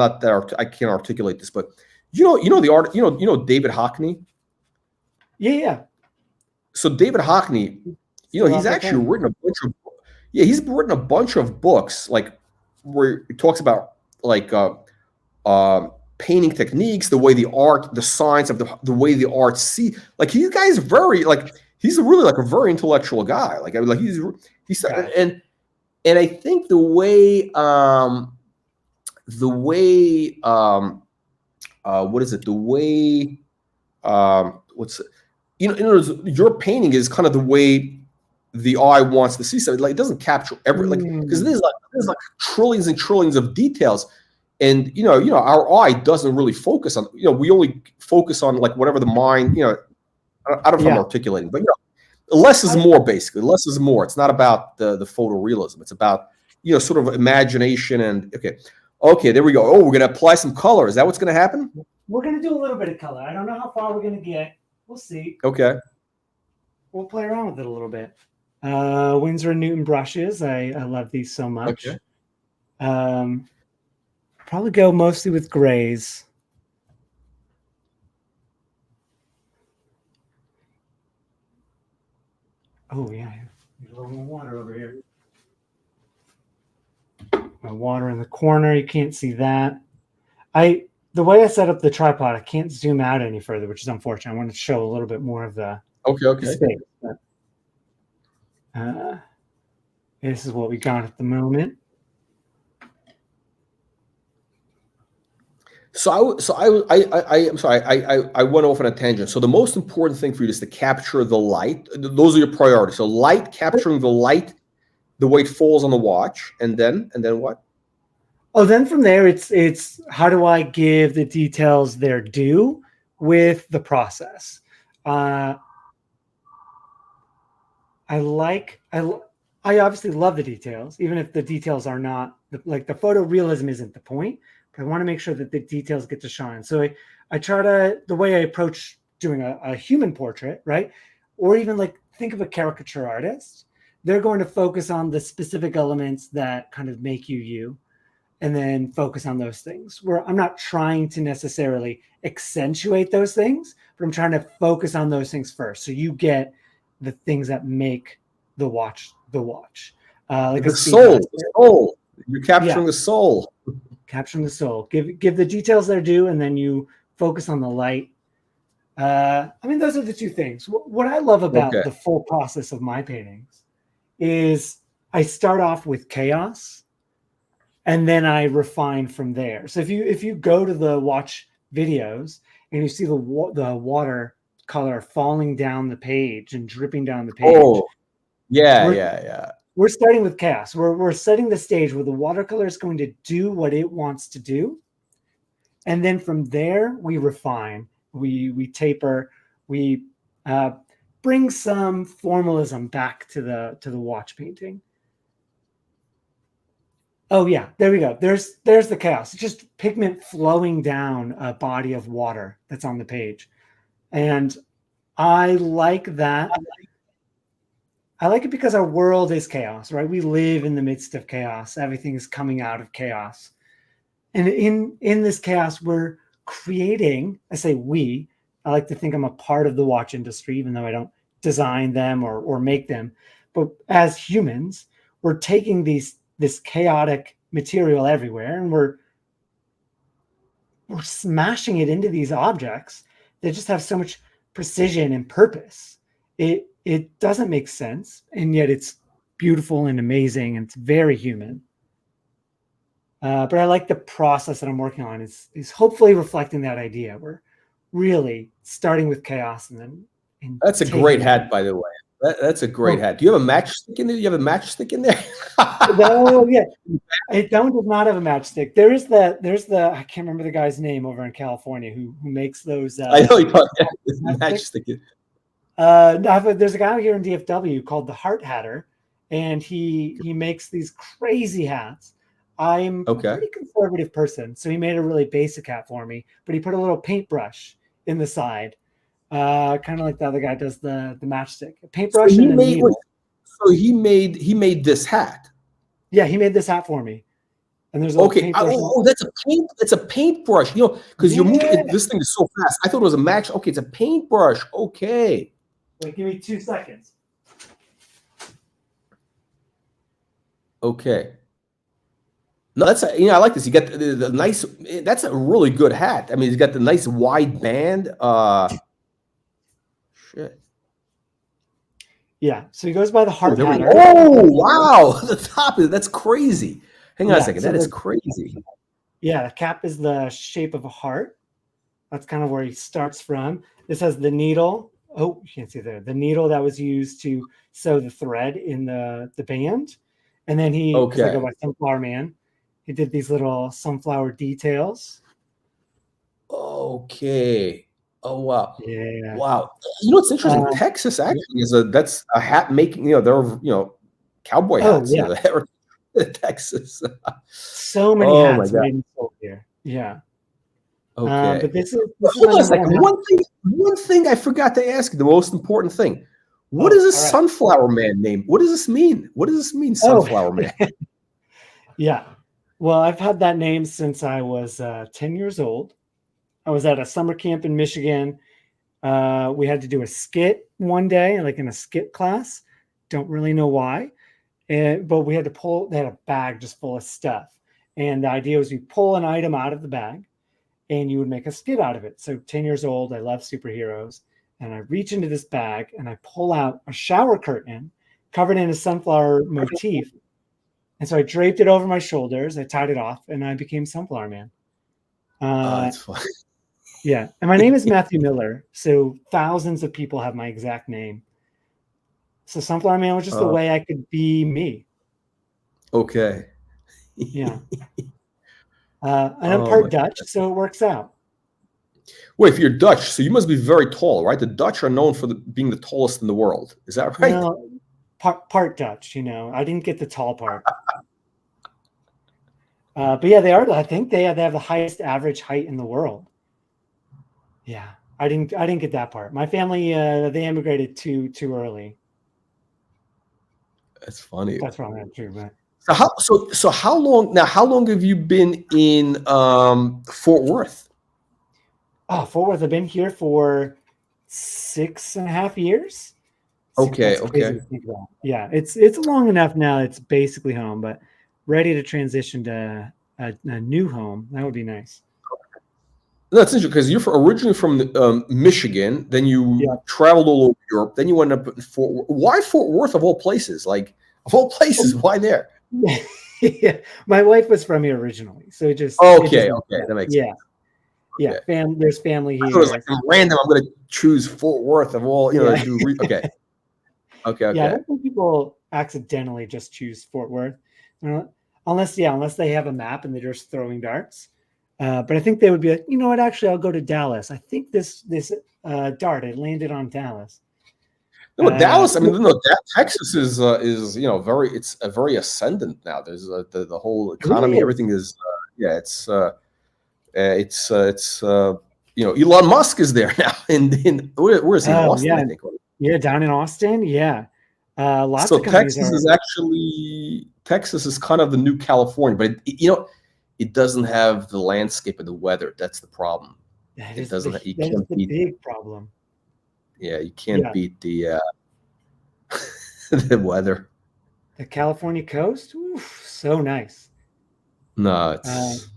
articulate this, but the art. David Hockney. Yeah. So David Hockney, he's actually written a bunch of. Yeah, he's written a bunch of books like where he talks about like painting techniques, the way the art, the science of the way the art see. Like you guys very like he's really like a very intellectual guy. Like I mean, like he's Okay. and I think the way what is it? The way what's you know, in other words, your painting is kind of the way the eye wants to see something. Like it doesn't capture every like because Mm, there's like trillions and trillions of details, and our eye doesn't really focus on. We only focus on like whatever the mind. I don't know if I'm yeah. articulating, but less is I, more. Basically, less is more. It's not about the photorealism. It's about sort of imagination and okay. There we go. Oh, we're gonna apply some color. Is that what's gonna happen? we're gonna do a little bit of color. I don't know how far we're gonna get. We'll see. Okay. We'll play around with it a little bit. Winsor & Newton brushes. I love these so much. Okay. Probably go mostly with grays. Oh yeah, need a little more water over here. My water in the corner. You can't see that. The way I set up the tripod, I can't zoom out any further, which is unfortunate. I want to show a little bit more of the Okay. space. But, this is what we got at the moment. So I'm sorry. I went off on a tangent. So the most important thing for you is to capture the light. Those are your priorities. So light, capturing the light, the way it falls on the watch, and then what? Oh, then from there, it's how do I give the details their due with the process? I obviously love the details, even if the details are not like the photorealism isn't the point, but I want to make sure that the details get to shine. So I try to, the way I approach doing a human portrait, right? Or even like think of a caricature artist. They're going to focus on the specific elements that kind of make you, and then focus on those things. Where I'm not trying to necessarily accentuate those things, but I'm trying to focus on those things first. So you get the things that make the watch the watch. Like The a speed soul. master. The soul. You're capturing the soul. Capturing the soul. Give the details their due, and then you focus on the light. I mean, those are the two things. What I love about Okay. the full process of my paintings is I start off with chaos, and then I refine from there. So if you go to the watch videos and you see the water color falling down the page and dripping down the page, Oh, yeah. we're starting with chaos. We're setting the stage where the watercolor is going to do what it wants to do, and then from there we refine, we taper, we bring some formalism back to the watch painting. Oh yeah, there we go. There's the chaos. It's just pigment flowing down a body of water that's on the page. And I like that. I like it because our world is chaos, right? We live in the midst of chaos. Everything is coming out of chaos. And in this chaos, we're creating, I say we, I like to think I'm a part of the watch industry, even though I don't design them or make them. But as humans, we're taking this chaotic material everywhere, and we're smashing it into these objects that just have so much precision and purpose. It doesn't make sense, and yet it's beautiful and amazing, and it's very human. But I like the process that I'm working on is hopefully reflecting that idea. We're really starting with chaos and then That's a great hat, by the way. That's a great hat. Do you have a matchstick in there? You have a matchstick in there? No, yeah. I does not have a matchstick. There's the I can't remember the guy's name over in California who makes those. I know you got matchstick. There's a guy here in DFW called the Heart Hatter, and he makes these crazy hats. I'm a pretty conservative person, so he made a really basic hat for me, but he put a little paintbrush in the side, kind of like the other guy does the matchstick. A paintbrush and a needle. So he made this hat. Yeah, he made this hat for me. And there's a paintbrush. That's a paintbrush. Because you're moving. This thing is so fast. I thought it was a match. Okay, it's a paintbrush. Okay. Wait, give me 2 seconds. Okay. No, that's I like this. You got the nice. That's a really good hat. I mean, it's got the nice wide band. Shit. Yeah. So he goes by the Oh, heart there we go. pattern. Oh, wow. The top is that's crazy. Hang on a Yeah. second. So That is crazy. the cap is the shape of a heart. That's kind of where he starts from. This has the needle. Oh, you can't see there. The needle that was used to sew the thread in the band. And then because I go Okay. by Sunflower Man, he did these little sunflower details. Okay. Oh, wow. Yeah. Wow. You know what's interesting? Um, Texas actually that's a hat making, there are, cowboy oh, hats, yeah. that are Texas. So many Oh my hats God. made and sold here. Yeah. But Okay. this is Hold my on a number one second. hat. One thing I forgot to ask you, the most important thing. What Oh, is this all right. sunflower man name? What does this mean? What does this mean, Oh, sunflower man? yeah. Well, I've had that name since I was 10 years old. I was at a summer camp in Michigan. We had to do a skit one day, like in a skit class. Don't really know why. But we had to they had a bag just full of stuff. And the idea was you pull an item out of the bag and you would make a skit out of it. So 10 years old, I love superheroes. And I reach into this bag and I pull out a shower curtain covered in a sunflower motif. And so I draped it over my shoulders. I tied it off and I became Sunflower Man. Oh, Uh, that's fun. yeah. And my name is Mathew Miller. So thousands of people have my exact name. So Sunflower Man was just the Uh, way I could be me. okay. Yeah. And I'm Oh part my. Dutch, so it works out. Wait, if you're Dutch, so you must be very tall, right? The Dutch are known for being the tallest in the world. Is that right? Well, part Dutch, I didn't get the tall part. But yeah, they are. I think they have the highest average height in the world. Yeah, I didn't get that part. My family they immigrated too early. That's funny. That's probably not true, but So how long now? How long have you been in Fort Worth? Fort Worth. I've been here for 6.5 years. Okay, That's crazy okay. to think about. Yeah, it's long enough now. It's basically home, but ready to transition to a new home. That would be nice. That's interesting because originally from Michigan, then you Yeah. traveled all over Europe, then you ended up in Fort Worth. Why Fort Worth of all places? Like of all places, why there? Yeah. My wife was from here originally, so it just Okay, makes okay, sense. that makes Yeah. sense. Yeah. Okay, There's family I thought it was like here. some random. I'm going to choose Fort Worth of all. Yeah. Okay, okay, Yeah, I okay. don't think people accidentally just choose Fort Worth. Unless they have a map and they're just throwing darts. But I think they would be like, you know what, actually I'll go to Dallas. I think this dart it landed on Dallas. No, Dallas. I Yeah. mean, no, Texas is very. It's a very ascendant now. There's the whole It economy. is. Everything is. Yeah, it's Elon Musk is there now. Where is he in Oh Austin? yeah. I think. Yeah, down in Austin. Yeah. Lots So of companies are. Texas is kind of the new California, but it doesn't have the landscape and the weather. That's the problem. That It is the doesn't. You that is can't the beat. big problem. Yeah, you can't Yeah. beat the the weather. The California coast. Oof, so nice. No, Uh, it's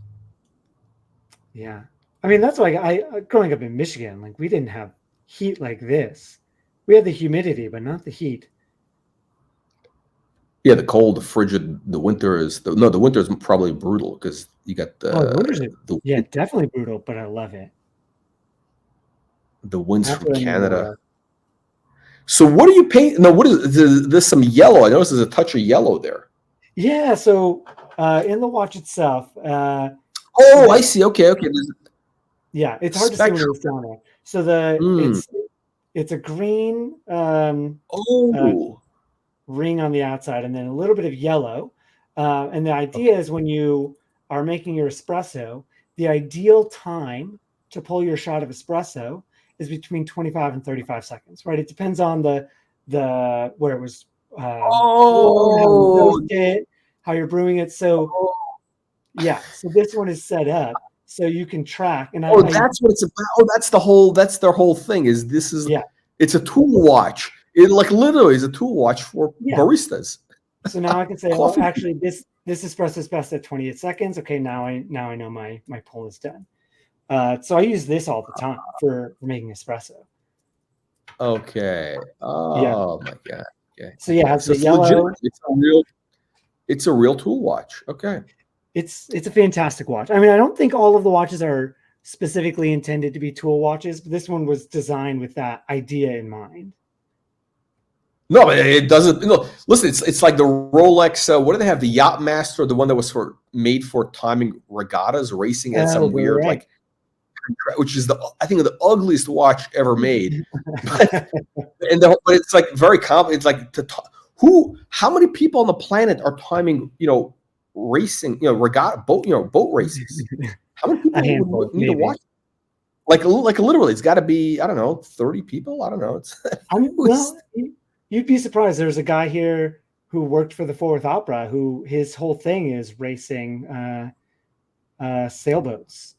yeah. I mean, that's why growing up in Michigan, like we didn't have heat like this. We had the humidity, but not the heat. yeah. The cold, the frigid. The winter is the winter is probably brutal because you got Oh, the winters are, the yeah, definitely brutal, but I love it. the winds That's from what I mean by Canada. love. So what do you paint? No, what is there's some yellow? I noticed there's a touch of yellow there. Yeah, so in the watch itself, Oh, I this see. Okay, okay. There's yeah, it's hard to see when spectrum. it's down there. So Mm. it's a green uh, Oh, ring on the outside and then a little bit of yellow. And the idea is when you are making your espresso, the ideal time to pull your shot of espresso is between 25 and 35 seconds, right? It depends on the where it was poured, how you oh, roast it, how you're brewing it. So yeah, so this one is set up so you can track. And oh, that's what it's about. Oh, that's their whole thing. yeah, It's a tool watch. It like literally is a tool watch for yeah. baristas. So now I can say, oh, Coffee. actually, this espresso is best at 28 seconds. Okay, now I know my pull is done. So I use this all the time for making espresso. Okay. Yeah. Oh my God. Okay. So yeah, it Okay. has So the it's legit. yellow. It's a real tool watch. Okay. It's a fantastic watch. I mean, I don't think all of the watches are specifically intended to be tool watches, but this one was designed with that idea in mind. No, it doesn't. No, listen, it's like the Rolex. What do they have? The Yachtmaster, the one that was made for timing regattas, racing at some Oh, weird right. like, which is I think the ugliest watch ever made. But but it's like very common. It's like how many people on the planet are timing racing regatta boat races? How many A people handful, would need a maybe. watch? Like literally, it's got to be, I don't know, 30 people. I don't know. It's Well, you'd be surprised. There's a guy here who worked for the Fourth Opera who his whole thing is racing sailboats,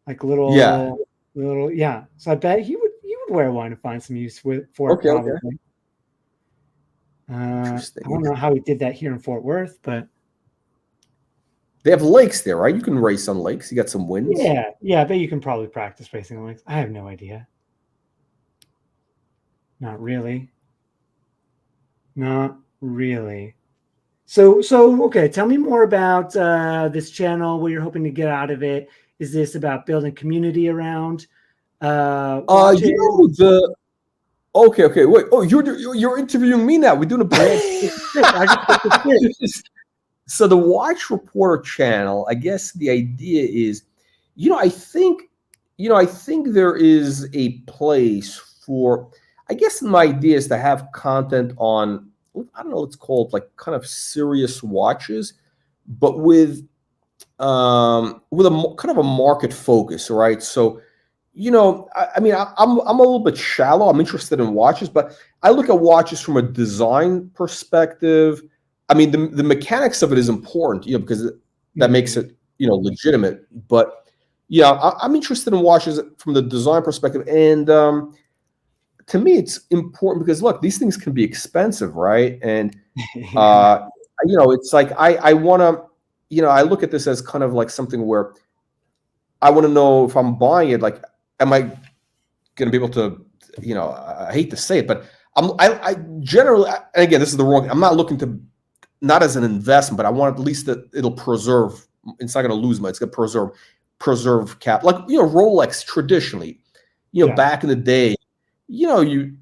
like yeah. little yeah. So I bet he would wear one and find some use for it Okay. probably. Okay. I Interesting. don't know how he did that here in Fort Worth, but They have lakes there, right? You can race on lakes. You got some winds. yeah. I bet you can probably practice racing on lakes. I have no idea. Not really. Not really. So okay, tell me more about this channel, what you're hoping to get out of it. Is this about building community around watches? Okay, wait. Oh, you're interviewing me now. We're doing So the Watch Reporter channel, I guess the idea is, I think there is a place for, I guess my idea is to have content on, I don't know, let's call it like kind of serious watches, but with a kind of a market focus, right? So, I mean, I'm a little bit shallow. I'm interested in watches, but I look at watches from a design perspective. I mean, the mechanics of it is important, because that makes it, legitimate. But yeah, I'm interested in watches from the design perspective, and to me, it's important because look, these things can be expensive, right? And it's like I want to, I look at this as kind of like something where I want to know if I'm buying it, like, am I going to be able to, I hate to say it, but I generally, and again, this is the wrong, I'm not looking to, not as an investment, but I want at least that it'll preserve, it's not going to lose money, it's going to preserve cap. Like, Rolex traditionally, back in the day, you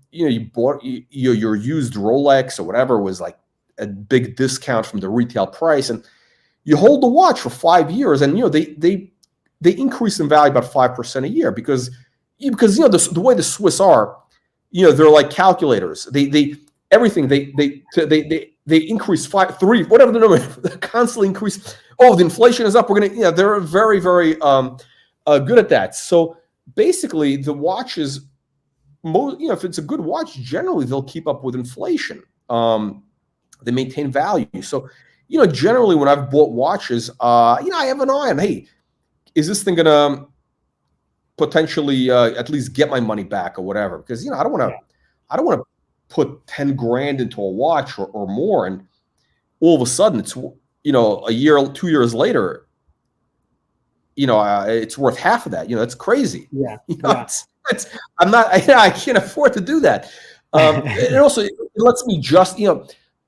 bought your used Rolex or whatever was like a big discount from the retail price, and you hold the watch for 5 years, and they increase in value about 5% a year because the way the Swiss are, they're like calculators. They everything they increase 5, 3, whatever the number, they constantly increase. Oh, the inflation is up. We're gonna, they're very, very good at that. So basically, the watches, if it's a good watch, generally they'll keep up with inflation. They maintain value. So, generally when I've bought watches, I have an eye on, hey, is this thing gonna potentially at least get my money back or whatever? Because I don't want to put 10 grand into a watch or more, and all of a sudden it's a year, 2 years later, it's worth half of that. That's crazy. I'm not. I can't afford to do that. It also it lets me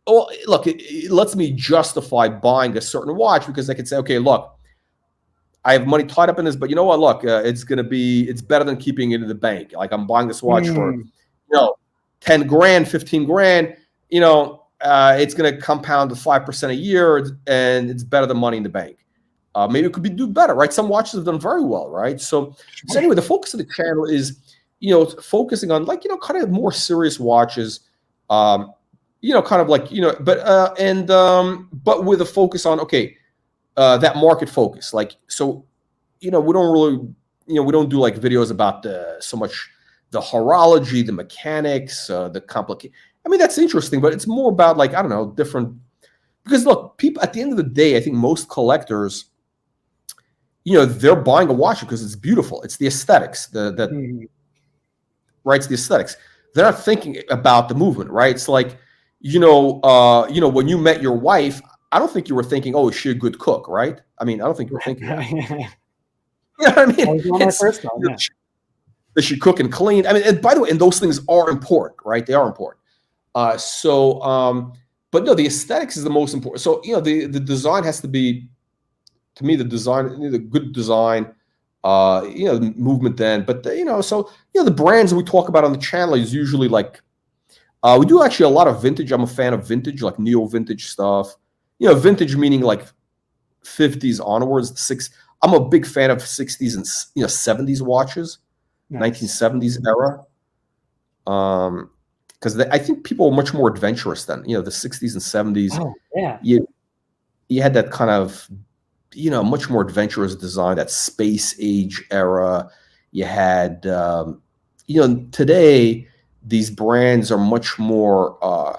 it lets me justify buying a certain watch because I can say, okay, look, I have money tied up in this, but you know what? Look, it's better than keeping it in the bank. Like, I'm buying this watch for, 10 grand, 15 grand, it's going to compound to 5% a year, and it's better than money in the bank. Maybe it could do better, right? Some watches have done very well, right? So anyway, the focus of the channel is, focusing on like, kind of more serious watches, kind of like, but with a focus on, okay, that market focus. Like, so, we don't really, we don't do like videos about so much the horology, the mechanics, the complicated. I mean, that's interesting, but it's more about like, I don't know, different, because look, people at the end of the day, I think most collectors, they're buying a watch because it's beautiful. It's the aesthetics, right? It's the aesthetics. They're not thinking about the movement, right? It's like, when you met your wife, I don't think you were thinking, oh, is she a good cook, right? I mean, I don't think you were thinking that. You know what I mean? I was on my first time, yeah. does she cook and clean? I mean, and by the way, and those things are important, right? They are important. But no, the aesthetics is the most important. So, the design has to be, to me, the good design, the movement then. But, the brands that we talk about on the channel is usually like, we do actually a lot of vintage. I'm a fan of vintage, like neo-vintage stuff. Vintage meaning like 50s onwards. I'm a big fan of 60s and 70s watches, nice. 1970s era. Because I think people were much more adventurous then. The 60s and 70s. Oh, yeah. You had that kind of, much more adventurous design, that space age era. You had, today these brands are much more, I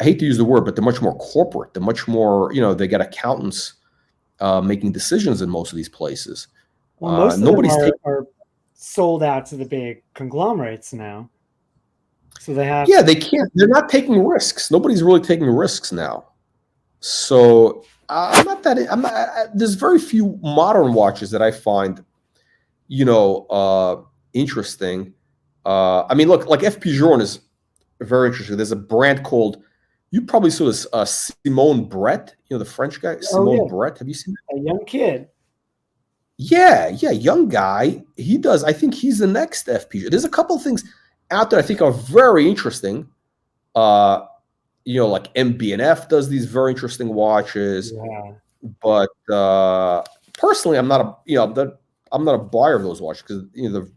hate to use the word, but they're much more corporate. They're much more, they got accountants making decisions in most of these places. Well, most of them are sold out to the big conglomerates now. So they have. Yeah, they can't. They're not taking risks. Nobody's really taking risks now. So there's very few modern watches that I find, interesting. I mean, look, like FP Journe is very interesting. There's a brand called, you probably saw this, Simone Brett, the French guy, Simone Brett. Have you seen that? A young kid. Yeah, young guy. I think he's the next FP. There's a couple of things out there I think are very interesting. Like MB&F does these very interesting watches. Yeah. But personally, I'm not a buyer of those watches because the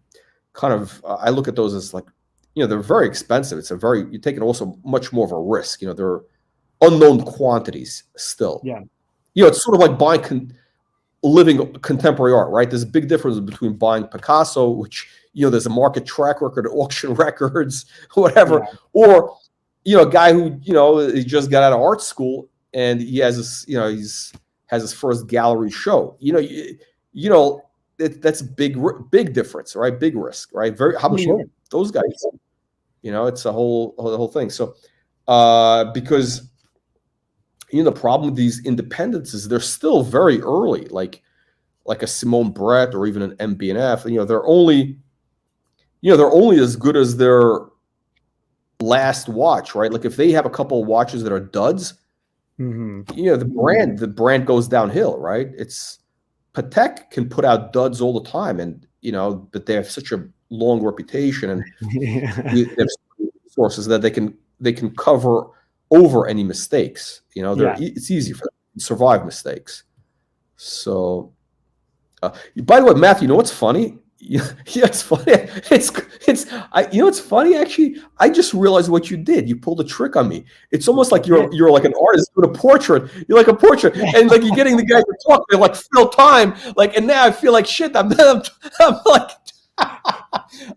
kind of I look at those as like, they're very expensive. You're taking also much more of a risk. They're unknown quantities still. Yeah. It's sort of like buying living contemporary art, right? There's a big difference between buying Picasso, which, there's a market track record, auction records, whatever, or, a guy who, he just got out of art school and he has this, has his first gallery show. That's a big difference, right? Big risk, right? How many of those guys? It's a whole thing. So, because the problem with these independents is they're still very early, like a Simone Brett or even an MB&F. They're only as good as their last watch, right? Like if they have a couple of watches that are duds, the brand goes downhill, right? It's Patek can put out duds all the time, and but they have such a long reputation and they have sources that they can cover over any mistakes. It's easy for them to survive mistakes. So, by the way, Matthew, what's funny? Yeah, it's funny. It's funny actually. I just realized what you did. You pulled a trick on me. It's almost like you're like an artist doing a portrait. You're like a portrait, and like you're getting the guy to talk. They're like fill time. Like, and now I feel like shit. I'm like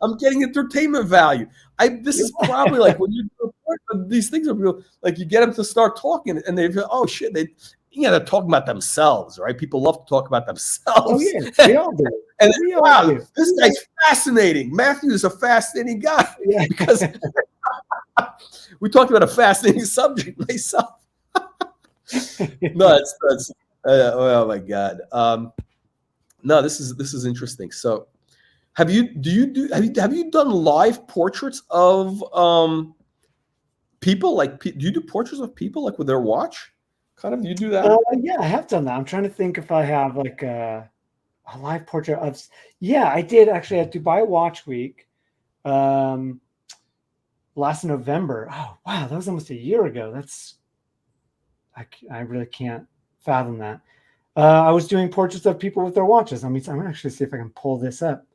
I'm getting entertainment value. This is probably like when you do a portrait, these things are real. Like you get them to start talking, and they feel, oh shit, they're talking about themselves, right? People love to talk about themselves. Oh yeah, we all do. And wow, this guy's fascinating. Matthew is a fascinating guy because we talked about a fascinating subject myself. No, that's oh my god. No, this is interesting. So, have you done live portraits of people? Like, do you do portraits of people like with their watch? Kind of, do you do that? Yeah, I have done that. I'm trying to think if I have like a live portrait of. Yeah, I did actually at Dubai Watch Week, last November. Oh wow, that was almost a year ago. I really can't fathom that. I was doing portraits of people with their watches. I'm actually see if I can pull this up.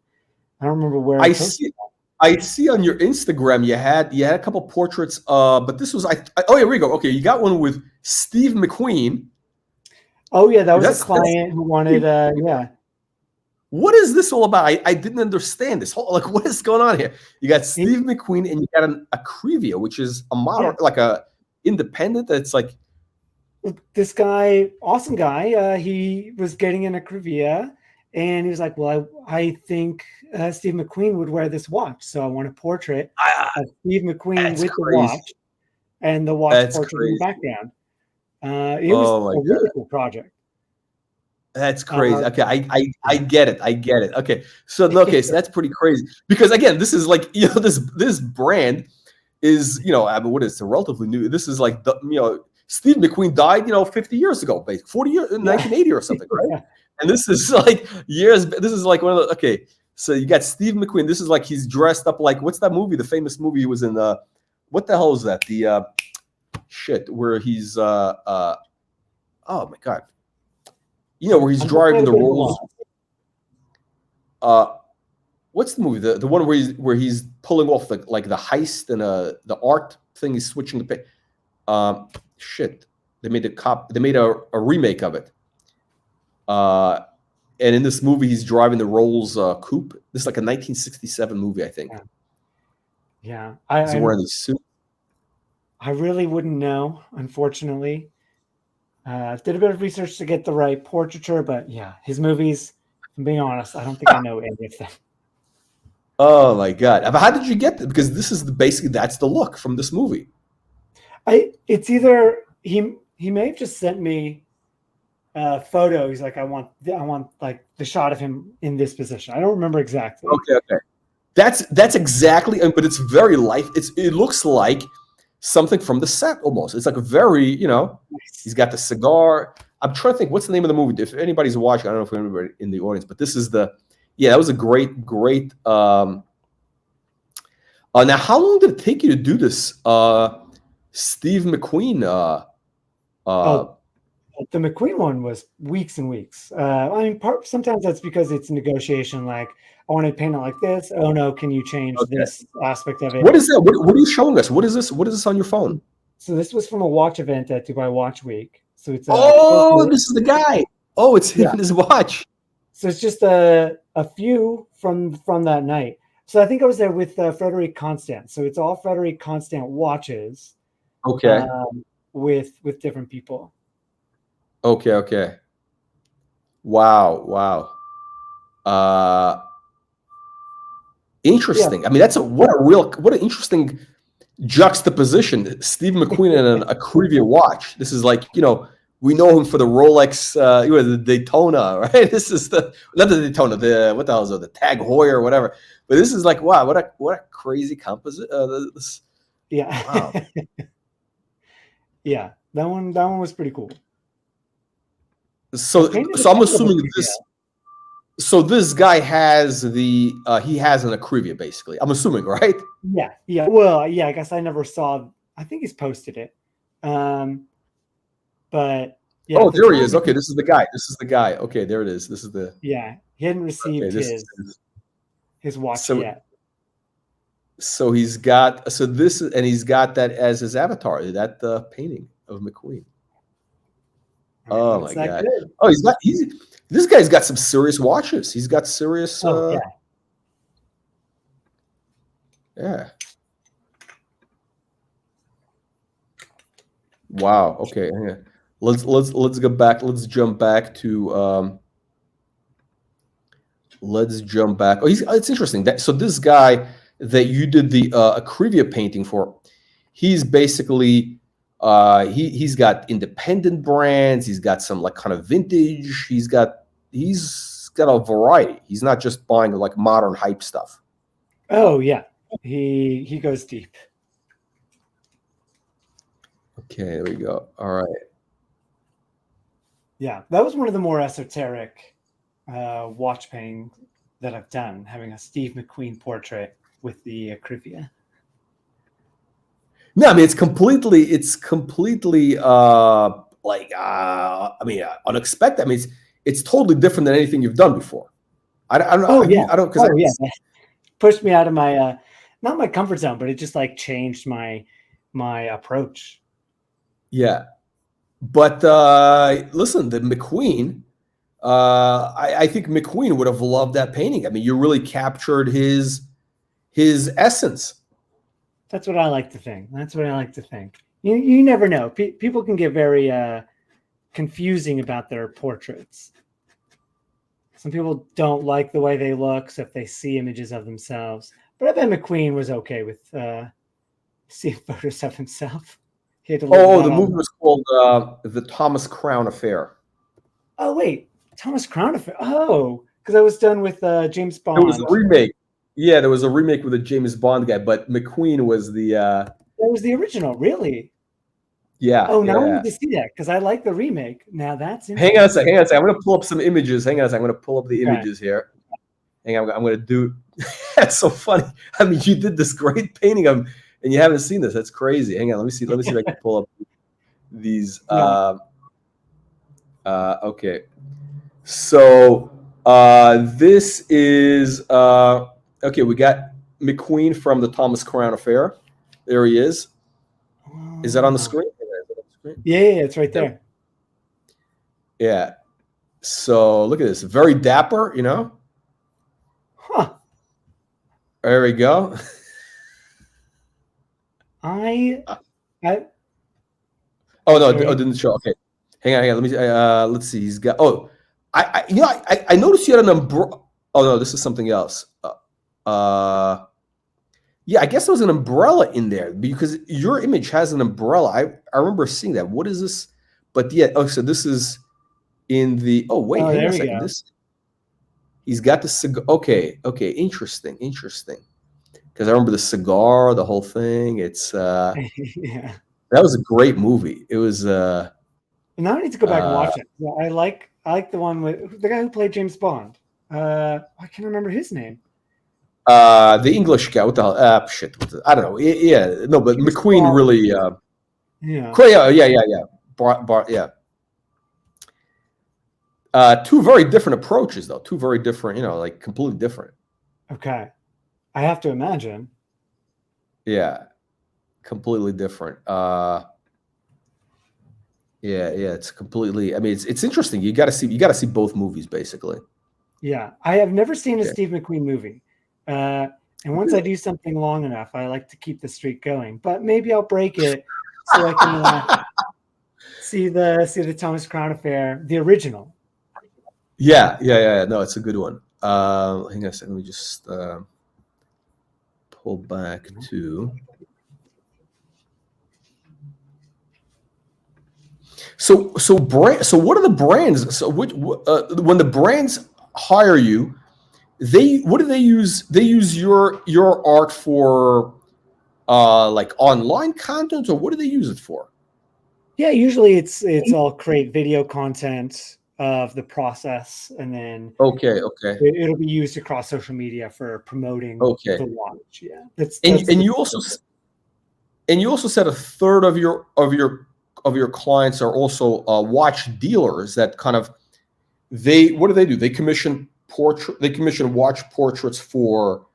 I don't remember where I see on your Instagram you had a couple portraits. But this was oh yeah, here we go. Okay, you got one with Steve McQueen. Oh yeah, that was a client who wanted. Yeah. What is this all about? I didn't understand this whole, like, what is going on here? You got Steve McQueen and you got a Crevia, which is a model, like a independent. That's like this guy, awesome guy. He was getting in a Crevia, and he was like, "Well, I think Steve McQueen would wear this watch, so I want a portrait of Steve McQueen with the watch, and the watch portrait in the background." It was a really cool project. That's crazy. Okay, I get it. I get it. Okay, so okay, so that's pretty crazy because again, this is like this brand is I mean, what is it? Relatively new. This is like Steve McQueen died 50 years ago, basically 40 years, 1980 or something, right? Yeah. And this is like years. This is like one of the okay. So you got Steve McQueen. This is like he's dressed up like what's that movie? The famous movie he was in. What the hell is that? The shit where he's oh my god. Where he's driving the Rolls. What's the movie? The one where he's pulling off the heist and the art thing. He's switching the pay. Shit, they made a remake of it. And in this movie, he's driving the Rolls coupe. This is like a 1967 movie, I think. Yeah, he's wearing these suits. I really wouldn't know, unfortunately. Did a bit of research to get the right portraiture, but yeah, his movies, if I'm being honest, I don't think I know any of them. Oh my god! But how did you get that? Because this is basically that's the look from this movie. It's either he may have just sent me a photo. He's like, I want like the shot of him in this position. I don't remember exactly. Okay. That's exactly, but it's very it looks like something from the set almost. It's like a very, Nice. He's got the cigar. I'm trying to think, what's the name of the movie? If anybody's watching, I don't know if anybody in the audience, but this is that was a great. Now, how long did it take you to do this, Steve McQueen? The McQueen one was weeks and weeks. I mean, sometimes that's because it's negotiation. Like, I want to paint it like this. Oh no, can you change this aspect of it? What is that? What are you showing us? What is this? What is this on your phone? So this was from a watch event at Dubai Watch Week. So it's this is the guy. Oh, it's him and his watch. So it's just a few from that night. So I think I was there with Frederic Constant. So it's all Frederic Constant watches. Okay. With different people. Okay. Wow. Interesting. Yeah. I mean, what an interesting juxtaposition. Steve McQueen and an Acrivia watch. This is like, we know him for the Rolex, the Daytona, right? This is not the Daytona, what the hell is it, the Tag Heuer or whatever. But this is like, wow, what a crazy composite. Yeah. Wow. Yeah, that one was pretty cool. So I'm assuming this. So this guy has he has an Acrivia, basically. I'm assuming, right? Yeah. Well, yeah. I guess I never saw. I think he's posted it. But yeah. Oh, there he is. Okay, this is the guy. Okay, there it is. This is the. Yeah, he hadn't received his watch yet. So he's got he's got that as his avatar. That painting of McQueen. Oh my god! Good. Oh, this guy's got some serious watches. He's got serious. Yeah. Wow. Okay. Let's go back. Let's jump back to. Let's jump back. Oh, it's interesting. So this guy that you did the Acrivia painting for, he's basically he's got independent brands. He's got some like kind of vintage. He's got a variety. He's not just buying like modern hype stuff. Oh yeah, he goes deep. Okay, there we go. All right. Yeah, that was one of the more esoteric watch painting that I've done, having a Steve McQueen portrait with the Acrivia. No, I mean it's completely unexpected. I mean it's totally different than anything you've done before. I don't know. Pushed me out of my not my comfort zone, but it just like changed my approach. Yeah, but listen, the McQueen. I think McQueen would have loved that painting. I mean, you really captured his essence. That's what I like to think. You never know. People can get very confusing about their portraits. Some people don't like the way they look, so if they see images of themselves. But I bet McQueen was okay with seeing photos of himself. The movie was called The Thomas Crown Affair. Oh, wait. Thomas Crown Affair. Oh, because I was done with James Bond. There was a remake. Yeah, there was a remake with a James Bond guy, but McQueen was the. That was the original, really. Yeah. Oh, now I yeah. need to see that because I like the remake. Now that's Hang on a second. Hang on a second. I'm going to pull up some images. Hang on a second. I'm going to pull up the Okay. images here. Hang on. I'm going to do. That's so funny. I mean, you did this great painting of him, and you haven't seen this. That's crazy. Hang on. Let me see. Let me see if I can pull up these. Okay. So this is okay. We got McQueen from the Thomas Crown Affair. There he is. Is that on the screen? Yeah, it's right there. Yeah. So look at this. Very dapper, you know. Huh. There we go. I Oh no, it didn't show. Okay. Hang on. Let me let's see. He's got I noticed you had an umbrella. Oh no, this is something else. Yeah, I guess there was an umbrella in there because your image has an umbrella. I remember seeing that. What is this? But yeah, so this is in the hang on a second. This he's got the cigar. Okay, interesting. Because I remember the cigar, the whole thing. It's yeah. That was a great movie. It was Now I need to go back and watch it. Yeah, I like the one with the guy who played James Bond. I can't remember his name. The English guy. What the hell? Shit. I don't know. Yeah, no, but James McQueen Bond. Really. Yeah. Yeah. Two very different approaches, though. Two very different, like completely different. Okay. I have to imagine. Yeah. Completely different. Yeah. It's completely. I mean, it's interesting. You got to see both movies, basically. Yeah, I have never seen a Steve McQueen movie, and once I do something long enough, I like to keep the streak going. But maybe I'll break it so I can see the Thomas Crown Affair, the original. Yeah. No, it's a good one. Hang on a second. Let me just pull back to. So what are the brands? So when the brands hire you, what do they use? They use your art for like online content, or what do they use it for? Yeah, usually it's all create video content of the process, and then it'll be used across social media for promoting the watch. Yeah, and you also said a third of your clients are also watch dealers that kind of what do? They commission watch portraits for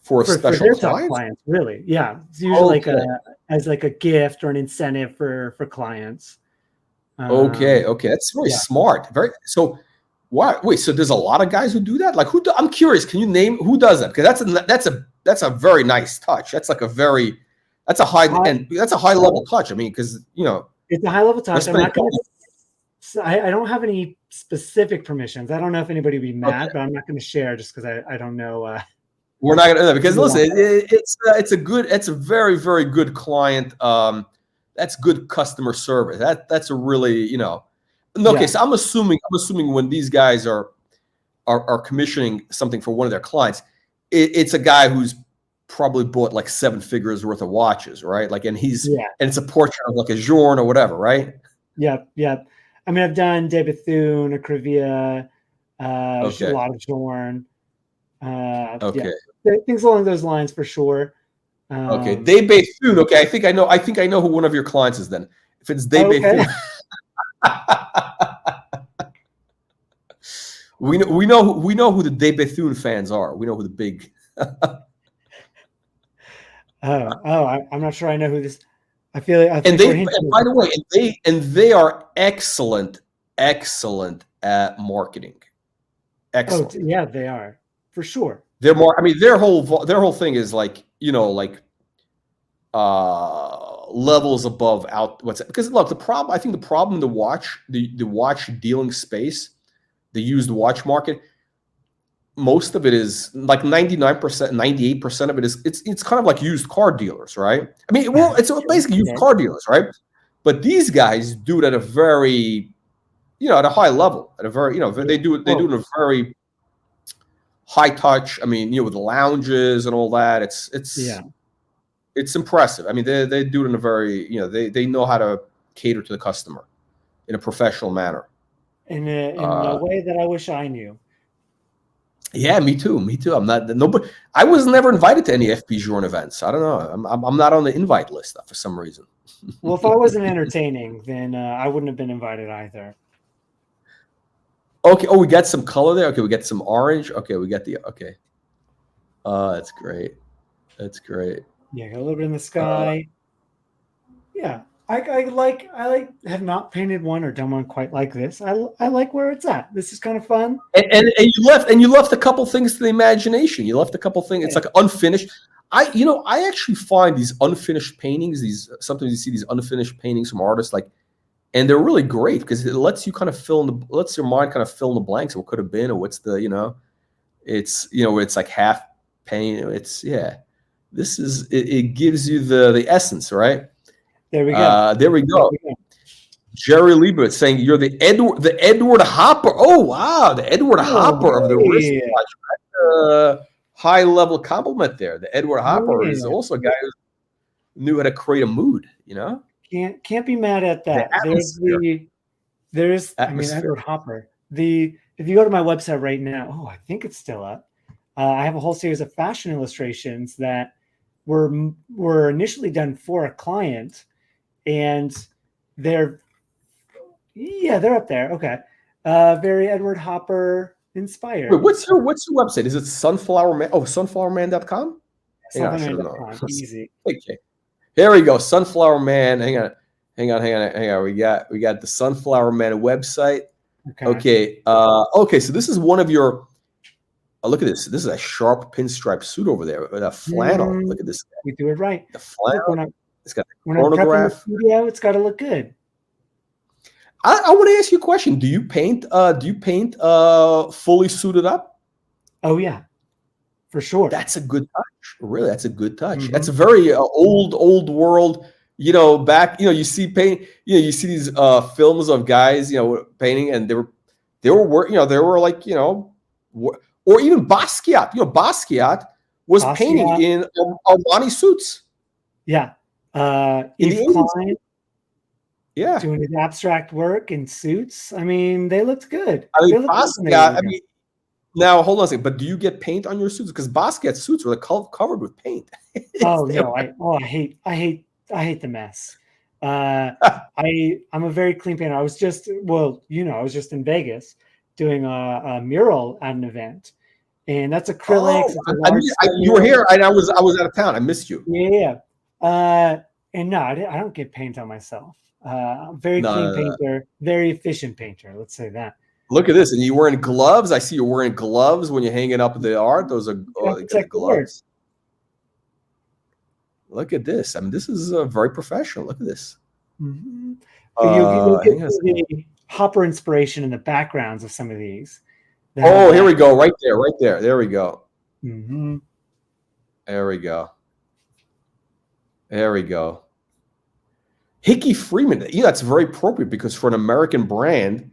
special clients. Really. Yeah, it's usually as a gift or an incentive for clients. Okay, that's very smart. So there's a lot of guys who do that. Like I'm curious, can you name who does that? Because that's a very nice touch. That's like that's a high level touch. I mean, because it's a high level touch. I'm not going to. I don't have any specific permissions. I don't know if anybody would be mad, but I'm not going to share just because I don't know. We're not going to because listen, it's a very, very good client. That's good customer service. That's a really Okay, so I'm assuming when these guys are commissioning something for one of their clients, it's a guy who's probably bought like 7 figures worth of watches, right? Like, and it's a portrait of like a Journe or whatever, right? Yeah. I mean, I've done De Bethune, a Crevia, a lot of Journe. Things along those lines for sure. De Bethune. Okay, I think I know who one of your clients is then. If it's De Bethune. We know who the De Bethune fans are. We know who the big. I'm not sure I know who this. I feel like. And by the way, they are excellent at marketing. Excellent. Oh, yeah, they are for sure. They're more. I mean, their whole thing is like levels above out. Because look, I think the problem in the watch dealing space, the used watch market, most of it is like 99%, 98% of it is it's kind of like used car dealers, right? I mean, well, it's basically used car dealers, right? But these guys do it at a very at a high level, at a very, they do it in a very high touch. I mean, with the lounges and all that. It's impressive. I mean, they do it in a very, they know how to cater to the customer in a professional manner. In a way that I wish I knew. Yeah, me too. Me too. I'm not nobody. I was never invited to any FP Journe events. I don't know. I'm not on the invite list for some reason. Well, if I wasn't entertaining, then I wouldn't have been invited either. Okay. Oh, we got some color there. Okay, we got some orange. Okay, we got the okay. That's great. That's great. Yeah, got a little bit in the sky. Yeah, I like have not painted one or done one quite like this. I like where it's at. This is kind of fun. And you left a couple things to the imagination. You left a couple things. It's like unfinished. I actually find these unfinished paintings. Sometimes you see these unfinished paintings from artists, and they're really great because it lets you kind of lets your mind kind of fill in the blanks of what could have been, or what's the it's like half paint. This is it gives you the essence, right? There we go. There we go. Jerry Liebert saying you're the Edward Hopper. Oh wow, the Edward Hopper of the wristwatch. High level compliment there. The Edward Hopper is also a guy who knew how to create a mood. Can't be mad at that. There's Edward Hopper. If you go to my website right now, I think it's still up. I have a whole series of fashion illustrations that were initially done for a client, and they're up there. Okay, very Edward Hopper inspired. Wait, what's your website? Is it Sunflower Man? Oh, sunflowerman.com? Sunflowerman.com. Easy. Okay. Here we go. Sunflower Man. Hang on. We got the Sunflower Man website. Okay. Okay. So this is one of your. Look at this. This is a sharp pinstripe suit over there with a flannel. Look at this. We do it right. The flannel. It's got the chronograph. When I'm prepping the studio, it's got to look good. I want to ask you a question. Do you paint? Fully suited up? Oh yeah, for sure. That's a good touch. Really, that's a good touch. Mm-hmm. That's a very old world. Back. You see paint. You see these films of guys. Painting, and they were like. Or even Basquiat. Basquiat was painting in Armani suits. Yeah. Yves Klein. Yeah. Doing his abstract work in suits. I mean, they looked good. Basquiat, now hold on a second, but do you get paint on your suits? Because Basquiat's suits were covered with paint. No, I hate the mess. I'm a very clean painter. I was just in Vegas doing a mural at an event, and that's acrylics. You were here, and I was out of town. I missed you. Yeah. And no, I don't get paint on myself. Very clean painter, very efficient painter. Let's say that. Look at this, and you're wearing gloves. I see you're wearing gloves when you're hanging up the art. Those are gloves. Look at this. I mean, this is very professional. Look at this. Mm-hmm. You get the Hopper inspiration in the backgrounds of some of these. Here we go. Right there. There we go. Mm-hmm. There we go. Hickey Freeman. That's very appropriate because for an American brand,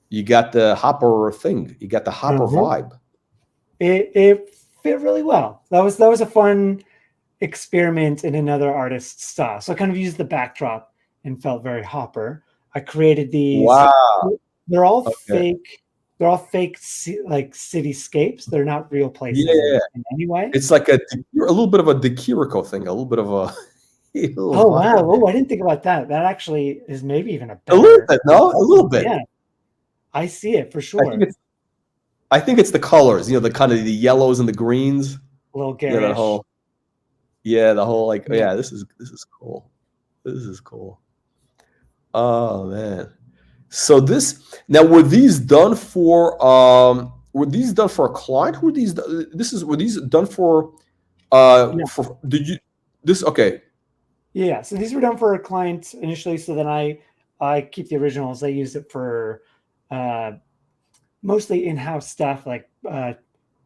you got the Hopper thing. You got the Hopper vibe. It fit really well. That was a fun experiment in another artist's style. So I kind of used the backdrop and felt very Hopper. I created these. Wow. They're all fake. They're all fake, like cityscapes. They're not real places in any way. It's like a little bit of a De Chirico thing. A little bit of a. Oh wow! Oh, I didn't think about that. That actually is maybe even a little bit. No, a little bit. Yeah, I see it for sure. I think it's the colors. The kind of the yellows and the greens. A little garish. The whole This is cool. This is cool. Oh man! So were these done for a client? Were these done for? Did you this? Okay. Yeah, so these were done for a client initially. So then I keep the originals. I use it for mostly in-house stuff like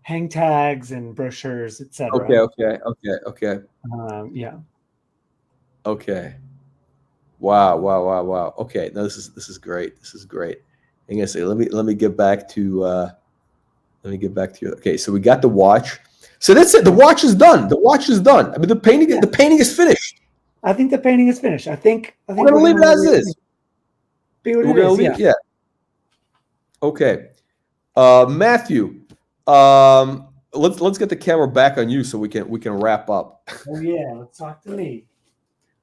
hang tags and brochures, etc. Okay. Yeah. Okay. Wow. Okay. No, this is great. This is great. Hang on a second. Let me get back to you. Okay, so we got the watch. So that's it. The watch is done. The watch is done. I mean, the painting is finished. I think the painting is finished. I think We're gonna leave it as is. Be what We're it gonna is. leave. Yeah. Okay. Matthew, let's get the camera back on you so we can wrap up. Oh yeah, let's talk to me.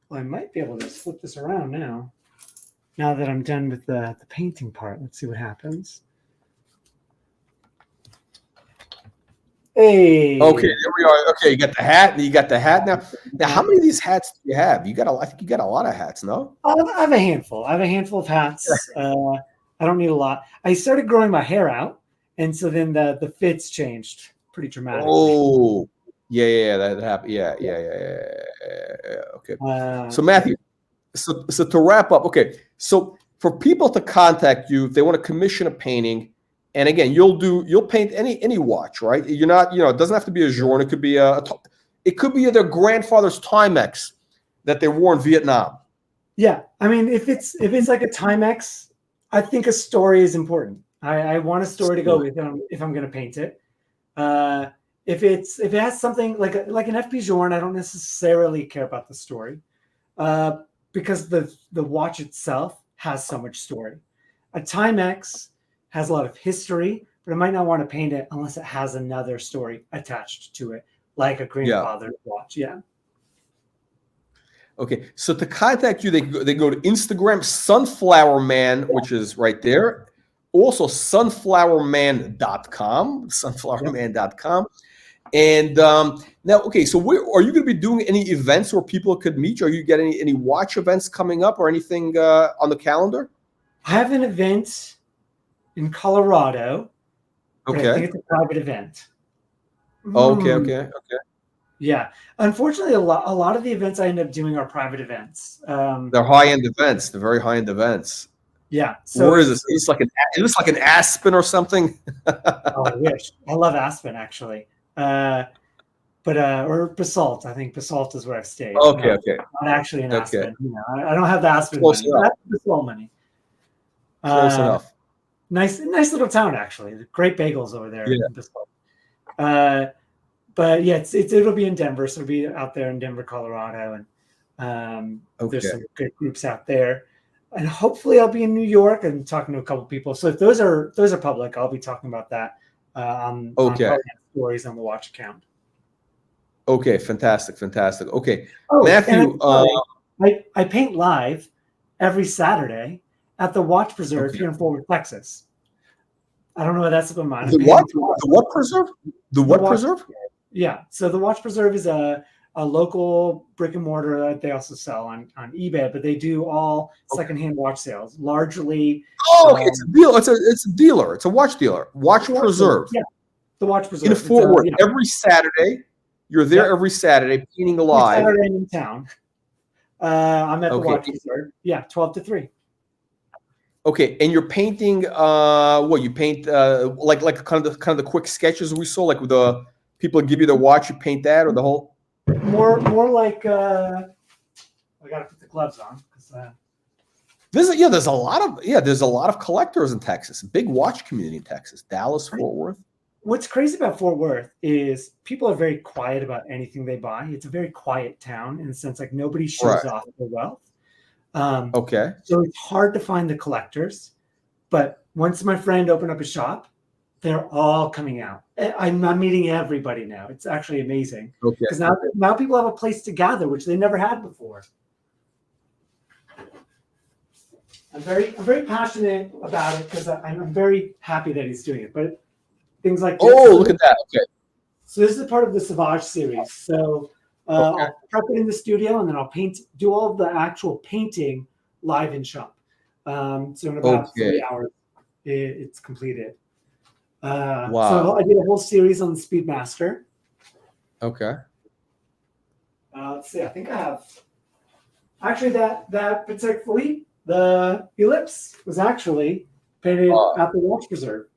Well, I might be able to flip this around now. Now that I'm done with the painting part, let's see what happens. Hey. Okay, there we are. Okay, you got the hat. You got the hat now. Now, how many of these hats do you have? I think you got a lot of hats, no? I have a handful. I have a handful of hats. I don't need a lot. I started growing my hair out, and so then the fits changed pretty dramatically. Oh, yeah, that happened. Yeah. Okay. So Matthew, so to wrap up, okay. So for people to contact you if they want to commission a painting, and again, you'll paint any watch, right? You're not, it doesn't have to be a Journe. It could be it could be their grandfather's Timex that they wore in Vietnam. Yeah, I mean, if it's like a Timex, I think a story is important. I want a story to go with it if I'm going to paint it. If it has something like an FP Journe, I don't necessarily care about the story, because the watch itself has so much story. A Timex has a lot of history, but I might not want to paint it unless it has another story attached to it, like a grandfather's watch. Yeah. Okay, so to contact you, they go to Instagram, Sunflower Man, which is right there. Also, sunflowerman.com, sunflowerman.com. And now, okay, so are you going to be doing any events where people could meet you? Are you getting any watch events coming up or anything on the calendar? I have an event in Colorado. Okay. I think it's a private event. Okay. Yeah. Unfortunately, a lot of the events I end up doing are private events. They're high-end events. They're very high-end events. Yeah. So where is this? It looks like an Aspen or something. Oh, I wish. I love Aspen, actually. Or Basalt. I think Basalt is where I've stayed. Okay. Not actually in Aspen. I don't have the Aspen money. I have the Basalt money. Close enough. Nice little town, actually. Great bagels over there in Basalt. But yeah, it'll be in Denver, so it'll be out there in Denver, Colorado, and there's some good groups out there. And hopefully, I'll be in New York and talking to a couple people. So if those are public, I'll be talking about that on stories on the watch account. Okay, fantastic. Okay, Matthew, I paint live every Saturday at the Watch Preserve here in Fort Worth, Texas. I don't know what that's about mine. The what preserve? The what preserve? Yeah. So the Watch Preserve is a local brick and mortar that they also sell on eBay, but they do all secondhand watch sales, largely. Okay. It's a deal. It's a dealer. It's a watch dealer. Watch Preserve. Yeah. The Watch Preserve. In Fort Worth. Every Saturday. You're there every Saturday painting live. Every Saturday in town. I'm at the Watch Preserve. Yeah, 12 to 3. Okay, and you're painting what you paint like kind of the quick sketches we saw, like with the people give you the watch, you paint that, or the whole more like I gotta put the gloves on because there's a lot of collectors in Texas, a big watch community in Texas, Dallas, Fort Worth. What's crazy about Fort Worth is people are very quiet about anything they buy. It's a very quiet town in the sense like nobody shows off their wealth. So it's hard to find the collectors, but once my friend opened up a shop, they're all coming out. I'm meeting everybody now. It's actually amazing because now people have a place to gather, which they never had before. I'm very passionate about it because I'm very happy that he's doing it. But things like this, look at that. Okay. So this is part of the Sauvage series. So I'll prep it in the studio and then I'll do all of the actual painting live in shop. So in about 3 hours, it's completed. Wow. So I did a whole series on the Speedmaster. Okay. Let's see. I think I have actually that Patek Philippe, the Ellipse, was actually painted at the Watch Preserve.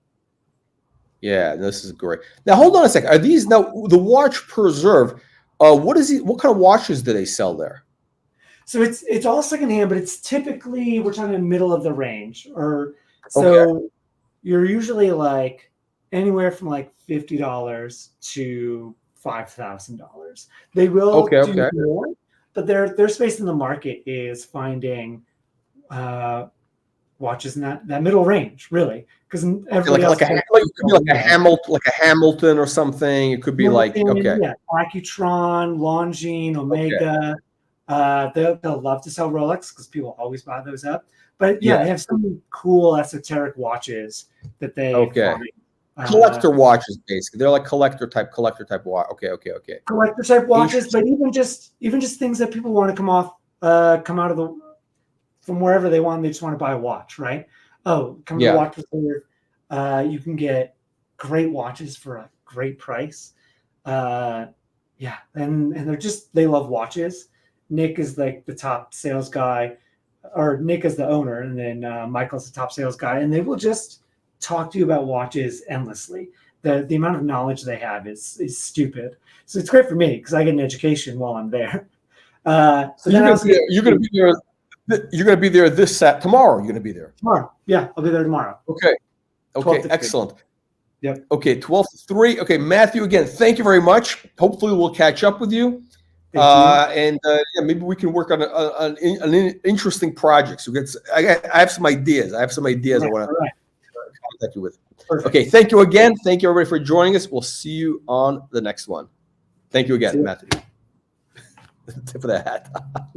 Yeah, this is great. Now hold on a second. Are these now the Watch Preserve? What kind of watches do they sell there? So it's all secondhand, but it's typically we're talking in the middle of the range, or So you're usually like anywhere from like $50 to $5,000. They will do more, but their space in the market is finding watches in that middle range, really, because everybody else it could be like a Hamilton or something. It could be Hamilton, yeah, Accutron, Longines, Omega. They'll love to sell Rolex because people always buy those up. But yeah, they have some cool esoteric watches that they find. Collector watches, basically. They're like collector type watch. Okay. Collector type watches, but even just things that people want to come out of from wherever they want. They just want to buy a watch, right? Oh, come to Watch Reserve. You can get great watches for a great price. And they love watches. Nick is like the top sales guy, or Nick is the owner, and then Michael's the top sales guy, and they will just talk to you about watches endlessly. The amount of knowledge they have is stupid. So it's great for me because I get an education while I'm there. So you're gonna be there. You're gonna be there tomorrow. You're gonna be there tomorrow. Yeah, I'll be there tomorrow. Okay, excellent. Yep. Okay, 12 to 3. Okay, Matthew, again, thank you very much. Hopefully we'll catch up with you. Maybe we can work on an interesting project. So I have some ideas. I want to contact you with. Perfect. Okay, thank you again. Thank you everybody for joining us. We'll see you on the next one. Thank you again, Matthew. Tip of the hat.